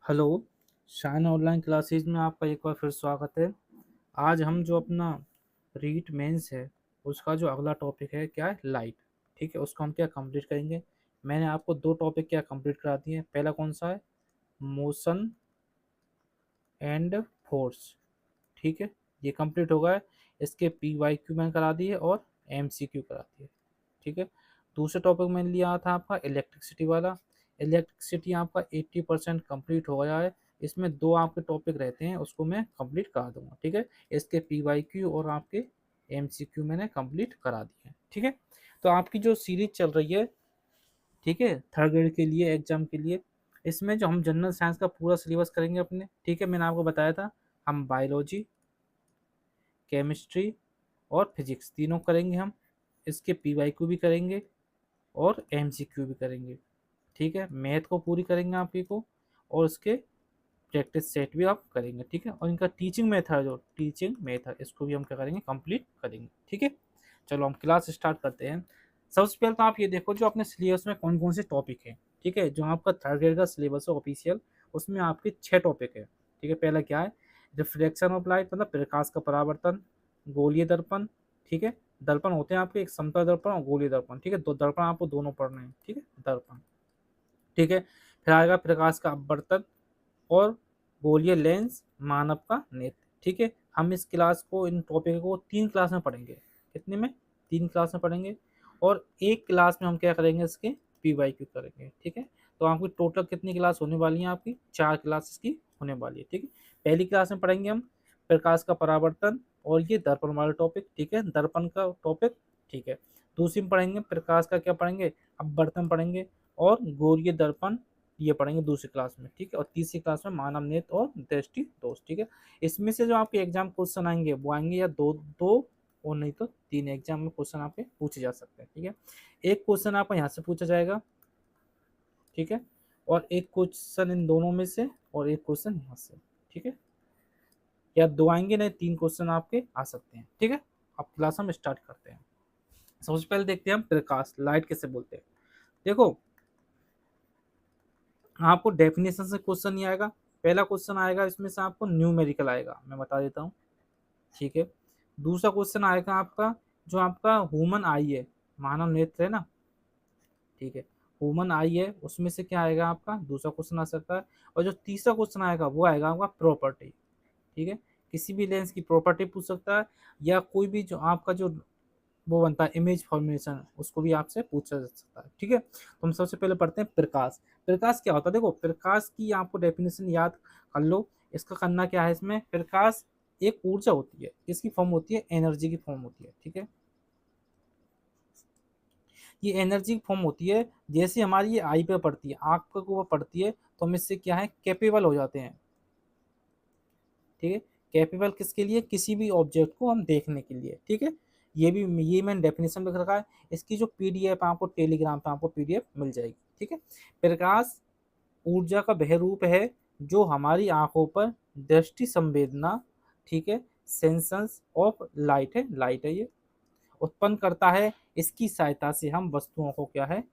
Hello. Shine online classes में आपका एक बार फिर स्वागत है। आज हम जो अपना रीट मेंस है उसका जो अगला टॉपिक है क्या है लाइट। ठीक है, उसको हम क्या कंप्लीट करेंगे। मैंने आपको दो टॉपिक क्या कंप्लीट करा दिए हैं। पहला कौन सा है, मोशन एंड फोर्स। ठीक है, ये कंप्लीट हो गया है। इसके पी वाई क्यू मैंने करा दिए और एम सी क्यू करा दिए। ठीक है, दूसरा टॉपिक मैंने लिया था आपका इलेक्ट्रिसिटी वाला। इलेक्ट्रिसिटी आपका 80% कंप्लीट हो गया है। इसमें दो आपके टॉपिक रहते हैं, उसको मैं कंप्लीट करा दूंगा। ठीक है, इसके पी वाई क्यू और आपके एम सी क्यू मैंने कंप्लीट करा दिए हैं। ठीक है, तो आपकी जो सीरीज चल रही है, ठीक है, थर्ड ग्रेड के लिए एग्जाम के लिए, इसमें जो हम जनरल साइंस का पूरा सिलेबस करेंगे अपने। ठीक है, मैंने आपको बताया था हम बायोलॉजी, केमिस्ट्री और फिजिक्स तीनों करेंगे हम। इसके पी वाई क्यू भी करेंगे और एम सी क्यू भी करेंगे। ठीक है, मैथ को पूरी करेंगे आपकी को, और उसके प्रैक्टिस सेट भी आप करेंगे। ठीक है, और इनका टीचिंग मेथड, जो टीचिंग मेथड, इसको भी हम क्या करेंगे, कंप्लीट करेंगे। ठीक है, चलो हम क्लास स्टार्ट करते हैं। सबसे पहले तो आप ये देखो जो अपने सिलेबस में कौन कौन से टॉपिक हैं। ठीक है, जो आपका थर्ड ग्रेड का सिलेबस है ऑफिशियल, उसमें आपके 6 टॉपिक है। ठीक है, पहला क्या है, रिफ्लेक्शन ऑफ लाइट, मतलब प्रकाश का परावर्तन। गोलीय दर्पण। ठीक है, दर्पण होते हैं आपके, एक समतल दर्पण और गोलीय दर्पण। ठीक है, दो दर्पण आपको दोनों पढ़ने हैं। ठीक है, दर्पण। ठीक है, फिर आएगा प्रकाश का अपवर्तन और गोलीय लेंस, मानव का नेत्र। ठीक है, हम इस क्लास को, इन टॉपिक को 3 क्लास में पढ़ेंगे। कितने में, 3 क्लास में पढ़ेंगे। और एक क्लास में हम क्या करेंगे, इसके पी वाई क्यू करेंगे। ठीक है, तो आपकी टोटल कितनी क्लास होने वाली है, आपकी 4 क्लास इसकी होने वाली है। ठीक है, पहली क्लास में पढ़ेंगे हम प्रकाश का परावर्तन और ये दर्पण वाला टॉपिक। ठीक है, दर्पण का टॉपिक। ठीक है, दूसरी में पढ़ेंगे प्रकाश का क्या पढ़ेंगे, अपवर्तन पढ़ेंगे और गोलीय दर्पण, ये पढ़ेंगे दूसरी क्लास में। ठीक है, और तीसरी क्लास में मानव नेत्र और दृष्टि दोष। ठीक है, इसमें से जो आपके एग्जाम क्वेश्चन आएंगे वो आएंगे या दो दो और नहीं तो 3 एग्जाम में क्वेश्चन आपके पूछे जा सकते हैं। ठीक है, एक क्वेश्चन आपका यहाँ से पूछा जाएगा। ठीक है, और एक क्वेश्चन इन दोनों में से और एक क्वेश्चन यहाँ से। ठीक है, या दो आएंगे, नहीं 3 क्वेश्चन आपके आ सकते हैं। ठीक है, अब क्लास हम स्टार्ट करते हैं। सबसे पहले देखते हैं हम प्रकाश, लाइट कैसे बोलते हैं। देखो, आपको डेफिनेशन से क्वेश्चन नहीं आएगा। पहला क्वेश्चन आएगा इसमें से आपको न्यूमेरिकल आएगा, मैं बता देता हूँ। ठीक है, दूसरा क्वेश्चन आएगा आपका, जो आपका ह्यूमन आई है, मानव नेत्र है ना। ठीक है, ह्यूमन आई है, उसमें से क्या आएगा आपका, दूसरा क्वेश्चन आ सकता है। और जो तीसरा क्वेश्चन आएगा वो आएगा आपका प्रॉपर्टी। ठीक है, किसी भी लेंस की प्रॉपर्टी पूछ सकता है, या कोई भी जो आपका जो वो बनता है इमेज फॉर्मेशन, उसको भी आपसे पूछा जा सकता है। ठीक है, तो हम सबसे पहले पढ़ते हैं प्रकाश। प्रकाश क्या होता है, देखो प्रकाश की आपको डेफिनेशन याद कर लो। इसका करना क्या है, इसमें प्रकाश एक ऊर्जा होती है, किसकी फॉर्म होती है, एनर्जी की फॉर्म होती है। ठीक है, ये एनर्जी की फॉर्म होती है। जैसे हमारी ये आई पे पड़ती है, आंख पे वो पड़ती है, तो हम इससे क्या है, कैपेबल हो जाते हैं। ठीक है, कैपेबल किसके लिए, किसी भी ऑब्जेक्ट को हम देखने के लिए। ठीक है, ये मैंने डेफिनेशन लिख रखा है। इसकी जो पीडीएफ आपको टेलीग्राम पे आपको पीडीएफ मिल जाएगी। ठीक है, प्रकाश ऊर्जा का वह रूप है जो हमारी आंखों पर दृष्टि संवेदना, ठीक है, सेंसस ऑफ लाइट है, लाइट है ये, उत्पन्न करता है। इसकी सहायता से हम वस्तुओं को क्या है,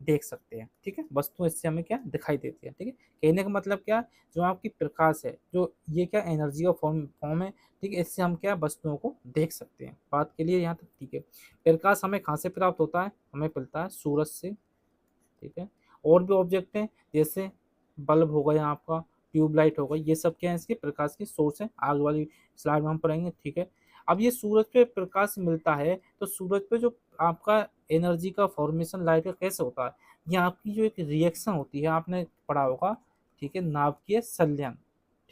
देख सकते हैं। ठीक है, वस्तु इससे हमें क्या दिखाई देती है। ठीक है, कहने का मतलब क्या, जो आपकी प्रकाश है, जो ये क्या एनर्जी का फॉर्म फॉर्म है। ठीक है, इससे हम क्या वस्तुओं को देख सकते हैं। बात के लिए यहाँ तक ठीक है। प्रकाश हमें कहाँ से प्राप्त होता है, हमें मिलता है सूरज से। ठीक है, और भी ऑब्जेक्ट हैं, जैसे बल्ब हो गया आपका, ट्यूबलाइट हो गई, ये सब क्या है, इसके प्रकाश की सोर्स है। आगे वाली स्लाइड में हम पढ़ेंगे। ठीक है, अब ये सूरज पे प्रकाश मिलता है, तो सूरज पे जो आपका एनर्जी का फॉर्मेशन लाइट का कैसे होता है, ये आपकी जो एक रिएक्शन होती है, आपने पढ़ा होगा। ठीक है, नाभिकीय संलयन।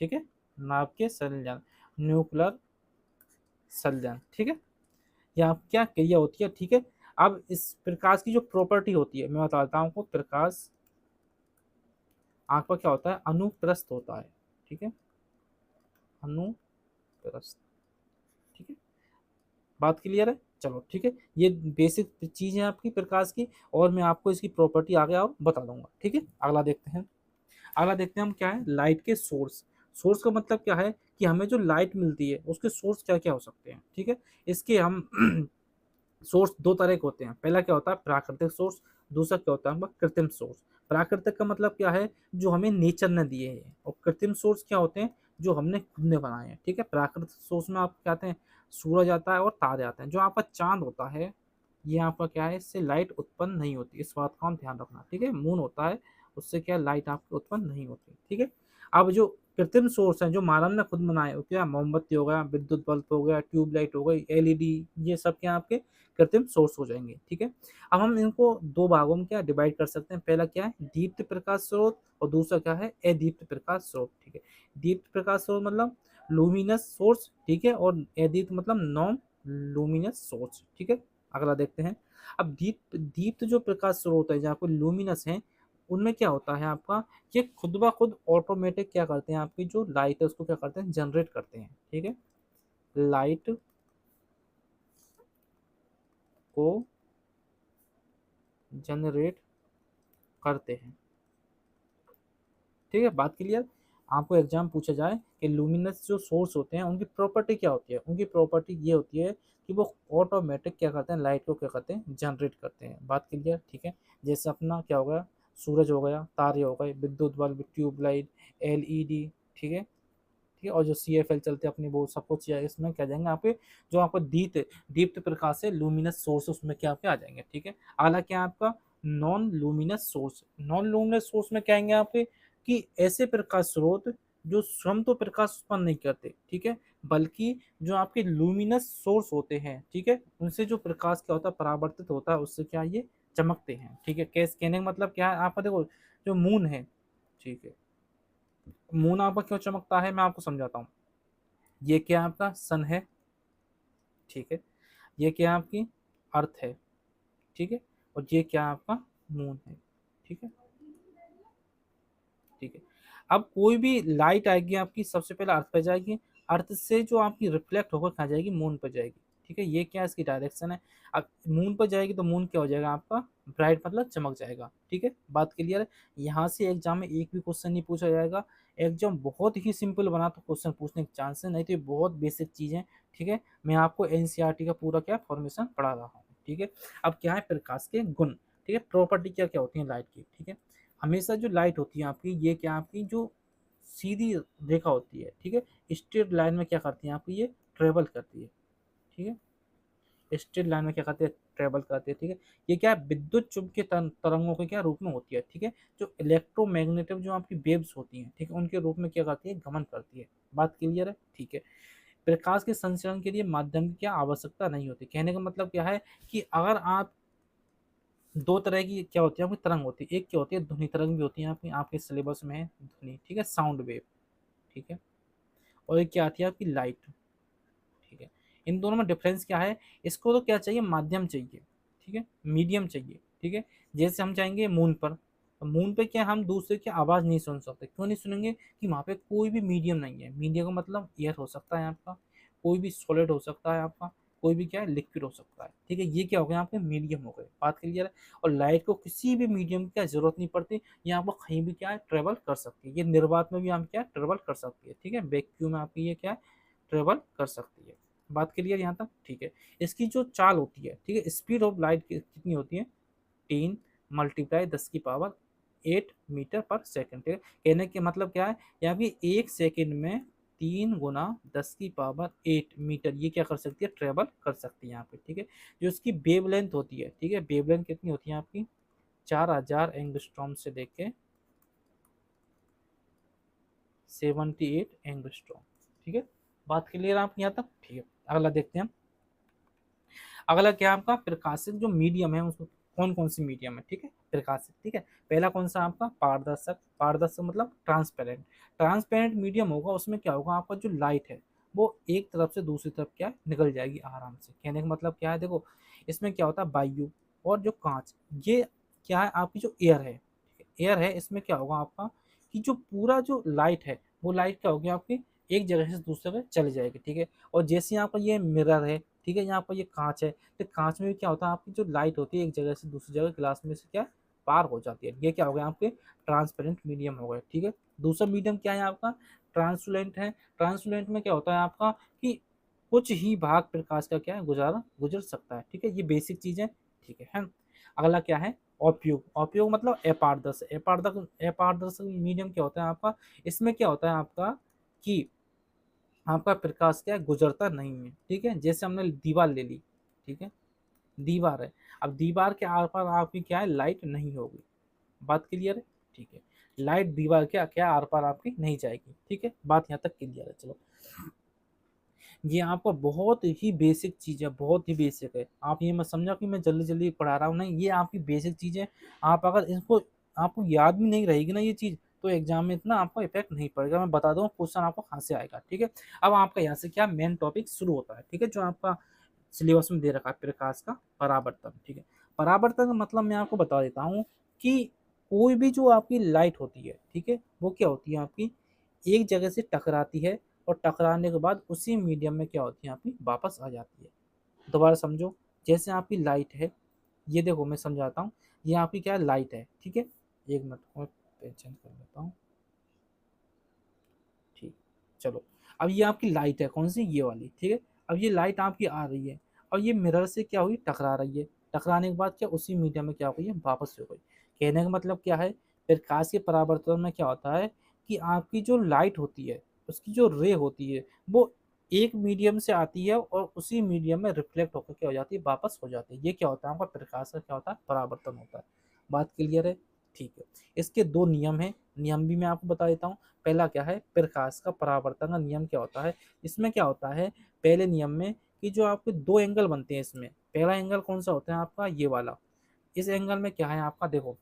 ठीक है, नाभिकीय संलयन, न्यूक्लियर संलयन। ठीक है, यहाँ क्या क्रिया होती है। ठीक है, अब इस प्रकाश की जो प्रॉपर्टी होती है मैं बताता हूँ आपको। प्रकाश आंख पर क्या होता है, अनुप्रस्थ होता है। ठीक है, अनुप्रस्थ। ठीक है, बात क्लियर है। चलो ठीक है, ये बेसिक चीज है आपकी प्रकाश की, और मैं आपको इसकी प्रॉपर्टी आगे और बता दूंगा। ठीक है, अगला देखते हैं। अगला देखते हैं हम क्या है, लाइट के सोर्स। सोर्स का मतलब क्या है, कि हमें जो लाइट मिलती है उसके सोर्स क्या क्या हो सकते हैं। ठीक है, इसके हम सोर्स दो तरह के होते हैं, पहला क्या होता है प्राकृतिक सोर्स, दूसरा क्या होता है आपका कृत्रिम सोर्स। प्राकृतिक का मतलब क्या है, जो हमें नेचर ने दिए हैं, और कृत्रिम सोर्स क्या होते हैं, जो हमने खुद ने बनाए हैं। ठीक है, प्राकृतिक सोर्स में आप क्या आते हैं, सूरज आता है और तारे आते हैं। जो आपका चांद होता है, ये आपका क्या है, इससे लाइट उत्पन्न नहीं होती, इस बात का हम ध्यान रखना। ठीक है, मून होता है, उससे क्या लाइट आपकी उत्पन्न नहीं होती। ठीक है, अब जो कृत्रिम सोर्स है जो मानव ने खुद बनाए, हो क्या मोमबत्ती हो गया, विद्युत बल्ब हो गया, ट्यूबलाइट हो गई, एलईडी, ये सब क्या आपके कृत्रिम सोर्स हो जाएंगे। ठीक है, अब हम इनको दो भागों में क्या डिवाइड कर सकते हैं, पहला क्या है दीप्त प्रकाश स्रोत, और दूसरा क्या है अदीप्त प्रकाश स्रोत। ठीक है, दीप्त प्रकाश स्रोत मतलब लूमिनस सोर्स, ठीक है, और अदीप्त मतलब नॉन लूमिनस सोर्स। ठीक है, अगला देखते हैं। अब दीप्त दीप्त जो प्रकाश स्रोत है जहाँ पे लूमिनस है, उनमें क्या होता है आपका, ये खुद ब खुद ऑटोमेटिक क्या करते हैं, आपकी जो लाइट है उसको क्या करते हैं, जनरेट करते हैं। ठीक है, लाइट को जनरेट करते हैं। ठीक है, बात क्लियर। आपको एग्जाम पूछा जाए कि लूमिनस जो सोर्स होते हैं उनकी प्रॉपर्टी क्या होती है, उनकी प्रॉपर्टी ये होती है कि वो ऑटोमेटिक क्या करते हैं, लाइट को क्या करते हैं, जनरेट करते हैं। बात क्लियर। ठीक है, जैसे अपना क्या हो गया, सूरज हो गया, तारे हो गए, विद्युत बल्ब, ट्यूबलाइट, एलईडी। ठीक है, ठीक है, और जो CFL चलते हैं अपनी, वो सब कुछ इसमें क्या जाएंगे यहाँ पे, जो आपको दीप्त प्रकाश है लूमिनस सोर्स, उसमें क्या आपके आ जाएंगे। ठीक है, अगला क्या है आपका non luminous source. Non luminous source में क्या आएंगे आपके, कि ऐसे प्रकाश स्रोत जो स्वयं तो प्रकाश उत्पन्न नहीं करते, ठीक है, बल्कि जो आपके लूमिनस सोर्स होते हैं, ठीक है, उनसे जो प्रकाश क्या होता है परावर्तित होता है, उससे क्या ये चमकते हैं। ठीक है, कैस कहने का मतलब क्या है, आपका देखो जो मून है, ठीक है, मून आपका क्यों चमकता है, मैं आपको समझाता हूँ। ये क्या आपका सन है, ठीक है, ये क्या आपकी अर्थ है, ठीक है, और ये क्या आपका मून है। ठीक है, ठीक है, अब कोई भी लाइट आएगी आपकी, सबसे पहले अर्थ पे जाएगी, अर्थ से जो आपकी रिफ्लेक्ट होकर कहाँ जाएगी, मून पर जाएगी। ठीक है, ये क्या इसकी डायरेक्शन है। अब मून पर जाएगी तो मून क्या हो जाएगा आपका, ब्राइट मतलब चमक जाएगा। ठीक है, बात क्लियर है। यहाँ से एग्जाम में एक भी क्वेश्चन नहीं पूछा जाएगा, एग्जाम बहुत ही सिंपल बना तो क्वेश्चन पूछने के चांस है, नहीं तो ये बहुत बेसिक चीज़ है। ठीक है, मैं आपको NCERT का पूरा क्या फॉर्मेशन पढ़ा रहा हूँ। ठीक है, अब क्या है प्रकाश के गुण, ठीक है, प्रॉपर्टी क्या क्या होती है लाइट की। ठीक है, हमेशा जो लाइट होती है आपकी, ये क्या आपकी जो सीधी रेखा होती है, ठीक है, स्ट्रेट लाइन में क्या करती है आपकी, ये ट्रेवल करती है। ठीक है, स्ट्रेट लाइन में क्या करती है, ट्रेवल करती है। ठीक है, ये क्या है विद्युत चुंबकीय तरंगों के क्या रूप में होती है। ठीक है, जो इलेक्ट्रोमैग्नेटिक जो आपकी वेव्स होती हैं, ठीक है, उनके रूप में क्या करती है, गमन करती है। बात क्लियर है। ठीक है, प्रकाश के संचरण के लिए माध्यम की क्या आवश्यकता नहीं होती। कहने का मतलब क्या है, कि अगर आप दो तरह की क्या होती है आपकी तरंग होती है, एक क्या होती है ध्वनि तरंग भी होती है, आपकी आपके सिलेबस में है ध्वनि, ठीक है, साउंड वेव। ठीक है, और एक क्या आती है आपकी लाइट। ठीक है, इन दोनों में डिफरेंस क्या है, इसको तो क्या चाहिए, माध्यम चाहिए। ठीक है, मीडियम चाहिए। ठीक है, जैसे हम जाएंगे मून पर, तो मून पे क्या हम दूसरे की आवाज़ नहीं सुन सकते, क्यों नहीं सुनेंगे, कि वहाँ पे कोई भी मीडियम नहीं है। मीडियम का मतलब एयर हो सकता है आपका, कोई भी सॉलिड हो सकता है आपका, कोई भी क्या है लिक्विड हो सकता है। ठीक है, ये क्या हो गया आपके मीडियम हो गए। बात क्लियर है। और लाइट को किसी भी मीडियम की क्या जरूरत नहीं पड़ती, ये आपको कहीं भी क्या है ट्रेवल कर सकती है, ये निर्वात में भी आप क्या ट्रेवल कर सकती है। ठीक है, वैक्यूम में आपकी ये क्या है ट्रेवल कर सकती है। बात क्लियर यहाँ तक। ठीक है, इसकी जो चाल होती है, ठीक है, स्पीड ऑफ लाइट कितनी होती है, 10 × 10⁸ मीटर पर सेकंड। ठीक है, कहने के मतलब क्या है, यहाँ भी 1 सेकंड में 3 × 10⁸ ये क्या कर सकती है, ट्रेवल कर सकती है यहाँ पे। ठीक है, जो इसकी वेव लेंथ होती है, ठीक है, वेव लेंथ कितनी होती है आपकी, 4000 एंगस्ट्रॉम से लेके 78 एंगस्ट्रॉम। ठीक है, बात क्लियर आप यहाँ तक। ठीक है, अगला देखते हैं। अगला क्या आपका प्रकाशित जो मीडियम है उसको, कौन कौन सी मीडियम है, ठीक है, प्रकाशित। ठीक है, पहला कौन सा आपका पारदर्शक, पारदर्शक मतलब ट्रांसपेरेंट। ट्रांसपेरेंट मीडियम होगा, उसमें क्या होगा आपका जो लाइट है वो एक तरफ से दूसरी तरफ क्या है निकल जाएगी आराम से। कहने का मतलब क्या है, देखो इसमें क्या होता है वायु और जो कांच, ये क्या है आपकी जो एयर है, ठीक है, एयर है, इसमें क्या होगा आपका, कि जो पूरा जो लाइट है वो लाइट क्या होगी आपकी एक जगह से दूसरे जगह चली जाएगी। ठीक है, और जैसे यहाँ पर ये मिरर है, ठीक है, यहाँ पर ये कांच है, तो कांच में भी क्या होता है आपकी जो लाइट होती है एक जगह से दूसरी जगह ग्लास में से क्या पार हो जाती है। ये क्या हो गया आपके ट्रांसपेरेंट मीडियम हो गए। ठीक है, दूसरा मीडियम क्या है आपका ट्रांसुलेंट है। ट्रांसुलेंट में क्या होता है आपका, कि कुछ ही भाग प्रकाश का क्या है गुजर सकता है। ठीक है, ये बेसिक चीज है। ठीक है। अगला क्या है, उपयोग। उपयोग मतलब अपारदर्शक। अपारदर्शक मीडियम क्या होता है आपका, इसमें क्या होता है आपका कि आपका प्रकाश क्या है गुजरता नहीं है। ठीक है, जैसे हमने दीवार ले ली। ठीक है, दीवार है, अब दीवार के आर पार आपकी क्या है लाइट नहीं होगी। बात क्लियर है। ठीक है, लाइट दीवार क्या क्या आर पार आपकी नहीं जाएगी। ठीक है, बात यहाँ तक क्लियर है। चलो, ये आपका बहुत ही बेसिक चीज है, बहुत ही बेसिक है। आप ये मत समझो कि मैं जल्दी जल्दी पढ़ा रहा हूँ, नहीं, ये आपकी बेसिक चीज है। आप अगर इसको, आपको याद भी नहीं रहेगी ना ये चीज, तो एग्जाम में इतना आपको इफेक्ट नहीं पड़ेगा। मैं बता दूं क्वेश्चन आपको कहाँ से आएगा। ठीक है, अब आपका यहाँ से क्या मेन टॉपिक शुरू होता है। ठीक है, जो आपका सिलेबस में दे रखा है, प्रकाश का परावर्तन। ठीक है, परावर्तन का मतलब मैं आपको बता देता हूँ कि कोई भी जो आपकी लाइट होती है, ठीक है, वो क्या होती है आपकी एक जगह से टकराती है, और टकराने के बाद उसी मीडियम में क्या होती है आपकी वापस आ जाती है। दोबारा समझो, जैसे आपकी लाइट है, ये देखो मैं समझाता हूँ। ये आपकी क्या है लाइट है। ठीक है, एक मिनट और पेन चेंज कर लेता हूँ। ठीक, चलो, अब ये आपकी लाइट है कौन सी, ये वाली। ठीक है, अब ये लाइट आपकी आ रही है, और ये मिरर से क्या हुई टकरा रही है। टकराने के बाद क्या उसी मीडियम में क्या हो गई है वापस हो गई। कहने का मतलब क्या है, प्रकाश के परावर्तन में क्या होता है कि आपकी जो लाइट होती है, उसकी जो रे होती है, वो एक मीडियम से आती है और उसी मीडियम में रिफ्लेक्ट होकर क्या हो जाती है वापस हो जाती है। ये क्या होता है आपका प्रकाश का क्या होता है परावर्तन होता है। बात क्लियर है। ठीक है, इसके दो नियम है, नियम भी मैं आपको बता देता हूँ। पहला क्या है, प्रकाश का परावर्तन का नियम क्या होता है। इसमें क्या होता है, पहले नियम में कि जो आपके दो एंगल बनते हैं इसमें, पहला एंगल कौन सा होता है आपका ये वाला। इस एंगल में क्या है आपका देखो,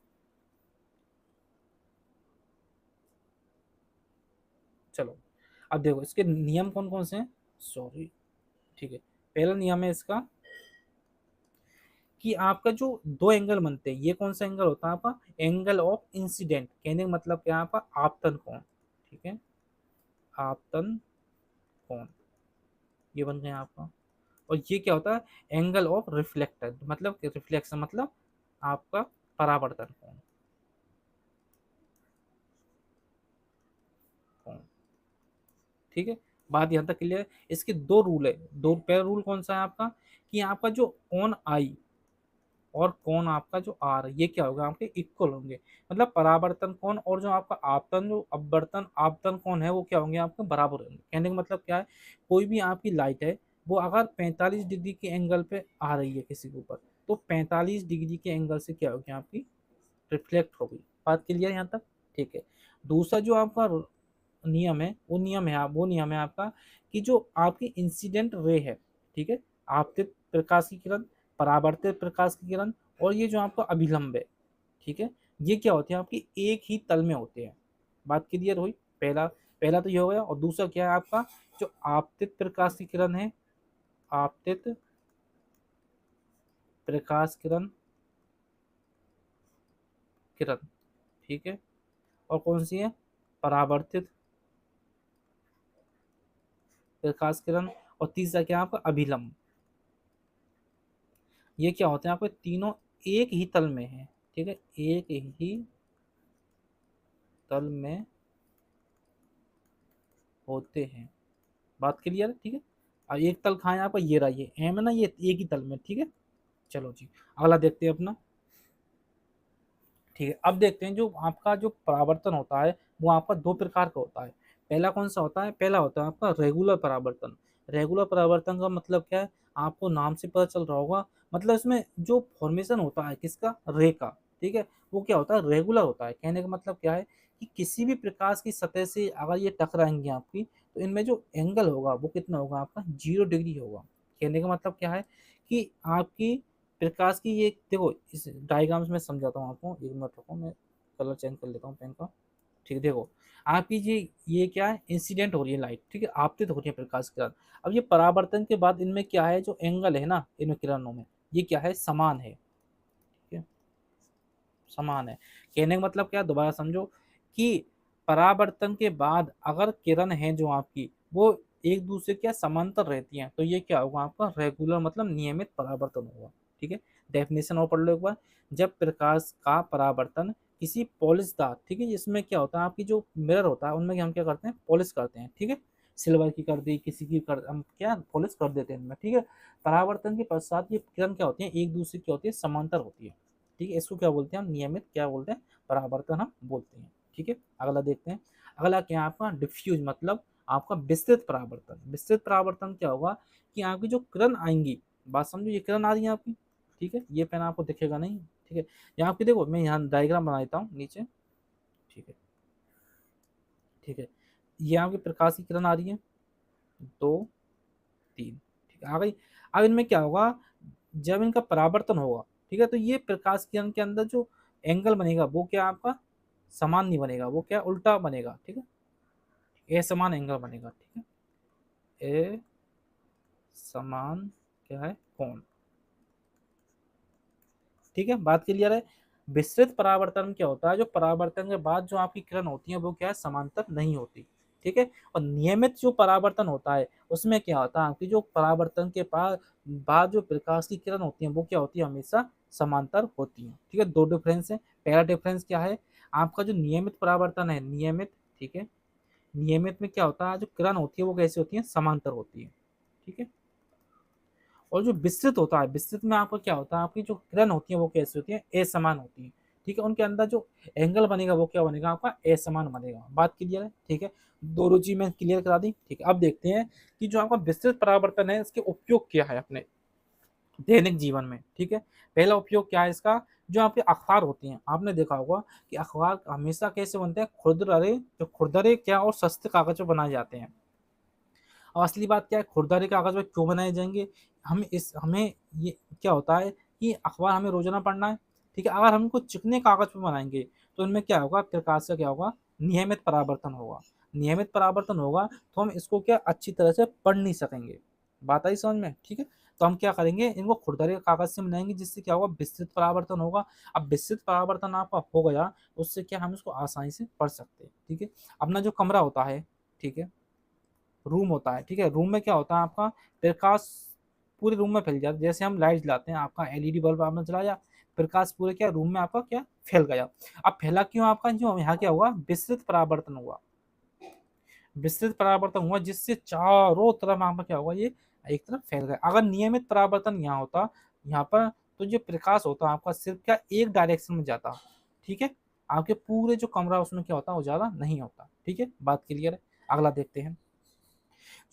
चलो अब देखो इसके नियम कौन कौन से हैं, सॉरी। ठीक है, पहला नियम है इसका कि आपका जो दो एंगल बनते हैं, ये कौन सा एंगल होता है आपका एंगल ऑफ इंसिडेंट। कहने का मतलब क्या है आपका आपतन कोण। ठीक है, आपतन कोण, ये बन गया आपका। और ये क्या होता है एंगल ऑफ रिफ्लेक्टर, मतलब रिफ्लेक्शन मतलब आपका परावर्तन कोण। कोण, ठीक है, बात यहाँ तक क्लियर है। इसके दो रूल है, दो पहला रूल कौन सा है आपका कि आपका जो कोण आई और कोण आपका जो आर, ये क्या होगा आपके इक्वल होंगे। मतलब परावर्तन कोण और जो आपका आपतन जो अपवर्तन आपतन कोण है वो क्या होंगे आपके बराबर होंगे। कहने का मतलब क्या है, कोई भी आपकी लाइट है वो अगर 45 डिग्री के एंगल पे आ रही है किसी के ऊपर, तो 45 डिग्री के एंगल से क्या होगी आपकी रिफ्लेक्ट होगी। बात क्लियर है यहाँ तक। ठीक है, दूसरा जो आपका नियम है वो नियम है आपका कि जो आपकी इंसिडेंट रे है, ठीक है, आपतित प्रकाश की किरण, परावर्तित प्रकाश की किरण, और ये जो आपका अभिलंब है, ठीक है, ये क्या होते हैं आपकी एक ही तल में होते हैं। बात क्लियर हुई। पहला पहला तो ये हो गया, और दूसरा क्या है आपका जो आपतित प्रकाश की किरण है, आपतित प्रकाश किरण किरण, ठीक है, और कौन सी है परावर्तित प्रकाश किरण, और तीसरा क्या है आपका अभिलंब। ये क्या होते हैं आपके तीनों एक ही तल में है। ठीक है, एक ही तल में होते हैं। बात क्लियर है। ठीक है, अब एक तल कहाँ है आपका ये रहा, ये एम है ना, ये एक ही तल में। ठीक है, चलो जी, अगला देखते हैं अपना। ठीक है, अब देखते हैं जो आपका जो परावर्तन होता है वो आपका दो प्रकार का होता है। पहला कौन सा होता है, पहला होता है आपका रेगुलर परावर्तन। रेगुलर परावर्तन का मतलब क्या है, आपको नाम से पता चल रहा होगा, मतलब इसमें जो फॉर्मेशन होता है किसका रे का, ठीक है, वो क्या होता है रेगुलर होता है। कहने का मतलब क्या है कि किसी भी प्रकाश की सतह से अगर ये टकराएंगे आपकी, तो इनमें जो एंगल होगा वो कितना होगा आपका 0 डिग्री होगा। कहने का मतलब क्या है कि आपकी प्रकाश की ये देखो, इस डायग्राम्स में समझाता हूँ आपको, एक मिनट रुको, मैं कलर चेंज कर लेता हूँ पेन का। ठीक है, देखो आपकी ये क्या है इंसिडेंट हो रही है लाइट, ठीक है, आपतित हो रही है प्रकाश किरण। अब ये परावर्तन के बाद इनमें क्या है जो एंगल है ना इनमें किरणों में, ये क्या है समान है। ठीक है, समान है। कहने का मतलब क्या है दोबारा समझो कि परावर्तन के बाद अगर किरण है जो आपकी वो एक दूसरे के समांतर रहती हैं, तो ये क्या होगा आपका रेगुलर मतलब नियमित परावर्तन होगा। ठीक है, डेफिनेशन और पढ़ लो एक बार। जब प्रकाश का परावर्तन किसी पॉलिशदार, ठीक है, इसमें क्या होता है आपकी जो मिरर होता है उनमें हम क्या करते हैं पॉलिश करते हैं, ठीक है, सिल्वर की कर दी, किसी की कर हम क्या पॉलिश कर देते हैं इनमें, ठीक है। परावर्तन के पश्चात ये किरण क्या होती है, एक दूसरे की होती है समांतर होती है, ठीक है। इसको क्या बोलते हैं हम, नियमित क्या बोलते हैं, परावर्तन हम बोलते हैं, ठीक है। अगला देखते हैं, अगला क्या है आपका डिफ्यूज, मतलब आपका विस्तृत परावर्तन। विस्तृत परावर्तन क्या होगा कि आपकी जो किरण आएंगी, बात समझो, ये किरण आ रही है आपकी, ठीक है, ये पेन आपको दिखेगा नहीं, ठीक है। यहाँ आपकी देखो, मैं यहाँ डायग्राम बना देता हूँ नीचे, ठीक है, ठीक है। ये आपकी प्रकाश की किरण आ रही है, 2 3, ठीक है, आ गई। अब इनमें क्या होगा, जब इनका परावर्तन होगा, ठीक है, तो ये प्रकाश किरण के अंदर जो एंगल बनेगा वो क्या आपका समान नहीं बनेगा, वो क्या उल्टा बनेगा, ठीक है, असमान एंगल बनेगा, ठीक है, समान क्या है, कोण, ठीक है, बात क्लियर है। विस्तृत परावर्तन में क्या होता है, जो परावर्तन के बाद जो आपकी किरण होती है वो क्या है, समांतर नहीं होती, ठीक है। और नियमित जो परावर्तन होता है उसमें क्या होता है, आपकी जो परावर्तन के बाद जो प्रकाश की किरण होती है वो क्या होती है, हमेशा समांतर होती है, ठीक है। दो डिफरेंस है, पहला डिफरेंस क्या है, आपका जो नियमित परावर्तन है, नियमित, ठीक है, नियमित में क्या होता है, जो किरण होती है वो कैसी होती है, समांतर होती है, ठीक है। और जो विस्तृत होता है, विस्तृत में आपका क्या होता है, आपकी जो किरण होती है वो कैसी होती है, असमान होती है, ठीक है। उनके अंदर जो एंगल बनेगा वो क्या बनेगा, आपका असमान बनेगा। बात क्लियर है, ठीक है, दोनों चीज मैं क्लियर करा दी, ठीक है। अब देखते हैं कि जो आपका विस्तृत परावर्तन है इसके उपयोग क्या है अपने दैनिक जीवन में, ठीक है। पहला उपयोग क्या है इसका, जो आपके अखबार होते हैं, आपने देखा होगा कि अखबार हमेशा कैसे बनते हैं, खुरदरे, जो खुरदरे क्या और सस्ते कागज पर बनाए जाते हैं। और असली बात क्या है, खुरदरे कागज में क्यों बनाए जाएंगे, हमें ये क्या होता है कि अखबार हमें रोजाना पढ़ना है, ठीक है। अगर हम इनको चिकने कागज पे बनाएंगे तो इनमें क्या होगा, प्रकाश का क्या होगा, नियमित परावर्तन होगा। नियमित परावर्तन होगा तो हम इसको क्या अच्छी तरह से पढ़ नहीं सकेंगे, बात आई समझ में, ठीक है। तो हम क्या करेंगे, इनको खुरदरे कागज से बनाएंगे, जिससे क्या होगा, विस्तृत परावर्तन होगा। अब विस्तृत परावर्तन आपका हो गया, उससे क्या हम इसको आसानी से पढ़ सकते हैं, ठीक है। अपना जो कमरा होता है, ठीक है, रूम होता है, ठीक है, रूम में क्या होता है आपका, प्रकाश पूरे रूम में फैल जाता है। जैसे हम लाइट जलाते हैं, आपका एलईडी बल्ब आपने जलाया, प्रकाश पूरे क्या रूम में आपका क्या फैल गया। अब फैला क्यों, आपका जो यहाँ क्या हुआ, विस्तृत परावर्तन हुआ, विस्तृत परावर्तन हुआ, जिससे चारों तरफ आपका क्या हुआ, ये एक तरफ फैल गया। अगर नियमित परावर्तन यहाँ होता, यहाँ पर, तो जो प्रकाश होता आपका सिर्फ क्या एक डायरेक्शन में जाता, ठीक है। आपके पूरे जो कमरा उसमें क्या होता, उजाला नहीं होता, ठीक है, बात क्लियर है। अगला देखते हैं,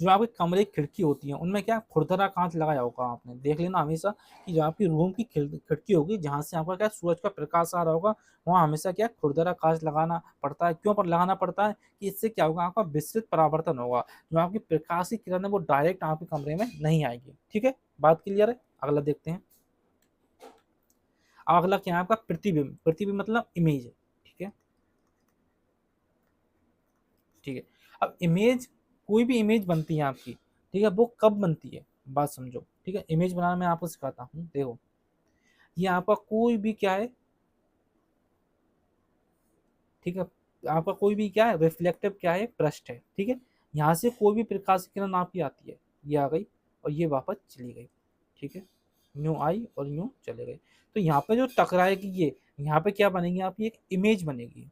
जो आपके कमरे की खिड़की होती है उनमें क्या खुरदरा कांच लगाया होगा, आपने देख लेना हमेशा कि जो आपकी रूम की खिड़की होगी, जहां से आपका क्या सूरज का प्रकाश आ रहा होगा, वहां हमेशा क्या खुरदरा कांच लगाना पड़ता है। क्यों पर लगाना पड़ता है, कि इससे क्या होगा, आपका विस्तृत परावर्तन होगा, जो आपकी प्रकाश की किरण है वो डायरेक्ट आपके कमरे में नहीं आएगी, ठीक है, बात क्लियर है। अगला देखते हैं, अब अगला क्या है आपका प्रतिबिंब। प्रतिबिंब मतलब इमेज, ठीक है, ठीक है। अब इमेज, कोई भी इमेज बनती है आपकी, ठीक है, वो कब बनती है, बात समझो, ठीक है। इमेज बनाना मैं आपको सिखाता हूँ, देखो, ये आपका कोई भी क्या है, ठीक है, आपका कोई भी क्या है, रिफ्लेक्टिव क्या है, पृष्ठ है, ठीक है। यहाँ से कोई भी प्रकाश की किरण आपकी आती है, ये आ गई और ये वापस चली गई, ठीक है, यूं आई और यूं चले गए। तो यहाँ पे जो टकराएगी ये, यहाँ पे क्या बनेगी, आपकी एक इमेज बनेगी,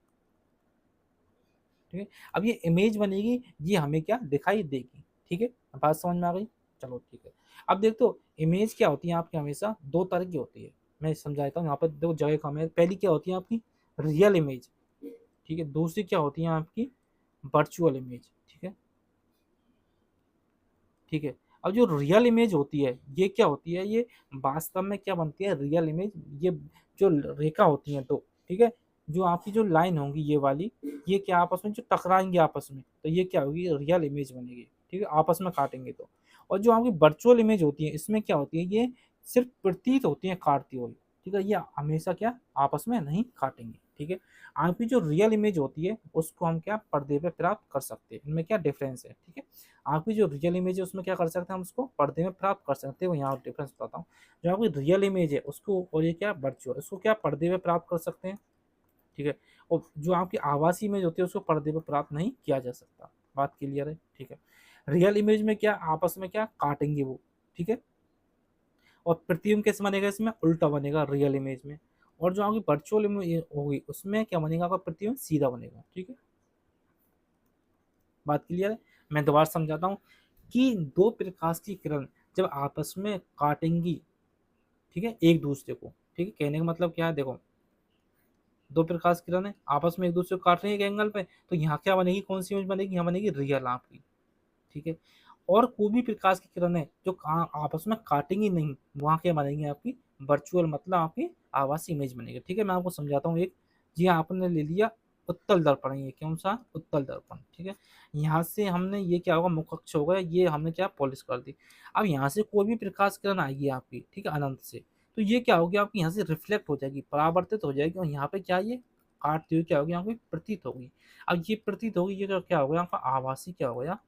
ठीक है। अब ये इमेज बनेगी, ये हमें क्या दिखाई देगी, ठीक है, बात समझ में आ गई, चलो ठीक है। अब देख, तो इमेज क्या होती है आपकी, हमेशा दो तरह की होती है, मैं समझाता हूँ। यहाँ पर दो जगह कम है, पहली क्या होती है आपकी रियल इमेज, ठीक है, दूसरी क्या होती है आपकी वर्चुअल इमेज, ठीक है, ठीक है। अब जो रियल इमेज होती है ये क्या होती है, ये वास्तव में क्या बनती है, रियल इमेज, ये जो रेखा होती है, तो ठीक है, जो आपकी जो लाइन होंगी ये वाली, ये क्या आपस में जो टकराएंगे आपस में, तो ये क्या होगी, रियल इमेज बनेगी, ठीक है, आपस में काटेंगे तो। और जो आपकी वर्चुअल इमेज होती है, इसमें क्या होती है, ये सिर्फ प्रतीत होती है काटती हुई, ठीक है, ये हमेशा क्या आपस में नहीं काटेंगे, ठीक है। आपकी जो रियल इमेज होती है उसको हम क्या पर्दे पे प्राप्त कर सकते हैं, इनमें क्या डिफरेंस है, ठीक है। आपकी जो रियल इमेज है उसमें क्या कर सकते हैं, हम उसको पर्दे में प्राप्त कर सकते हैं, वो यहाँ डिफरेंस बताता हूँ। जो आपकी रियल इमेज है उसको, और ये क्या वर्चुअल, उसको क्या पर्दे में प्राप्त कर सकते हैं, ठीक है। और जो आपकी आभासी इमेज होती है उसको पर्दे पे प्राप्त नहीं किया जा सकता, बात क्लियर है, ठीक है। रियल इमेज में क्या आपस में क्या काटेंगे वो, ठीक है। और प्रतिबिंब कैसे बनेगा, इसमें उल्टा बनेगा रियल इमेज में। और जो आपकी वर्चुअल इमेज होगी उसमें क्या बनेगा, आपका प्रतिबिंब सीधा बनेगा, ठीक है, बात क्लियर है। मैं दोबारा समझाता हूँ कि दो प्रकाश की किरण जब आपस में काटेंगी, ठीक है, एक दूसरे को, ठीक है, कहने का मतलब क्या है, देखो दो प्रकाश किरण है आपस में एक दूसरे को काट रही है एक एंगल पे, तो यहाँ क्या बनेगी, कौन सी इमेज बनेगी, यहाँ बनेगी रियल आपकी, ठीक है। और कोई भी प्रकाश की किरण है जो आपस में काटेंगी नहीं, वहां क्या बनेगी आपकी वर्चुअल, मतलब आपकी आभासी इमेज बनेगी, ठीक है। मैं आपको समझाता हूँ एक, जी हाँ, आपने ले लिया उत्तल दर्पण, ये कौन सा उत्तल दर्पण, ठीक है। यहाँ से हमने ये क्या होगा, मुख्य अक्ष होगा, ये हमने क्या पॉलिश कर दी। अब यहाँ से कोई भी प्रकाश किरण आएगी आपकी, ठीक है, अनंत से, तो ये क्या होगी आपकी, यहाँ से रिफ्लेक्ट हो जाएगी, परावर्तित हो जाएगी, और यहाँ पे क्या ये काटती हुई क्या होगी, यहाँ पे प्रतीत होगी। अब ये प्रतीत होगी, ये क्या होगा, यहाँ पर आभासी क्या हो गया,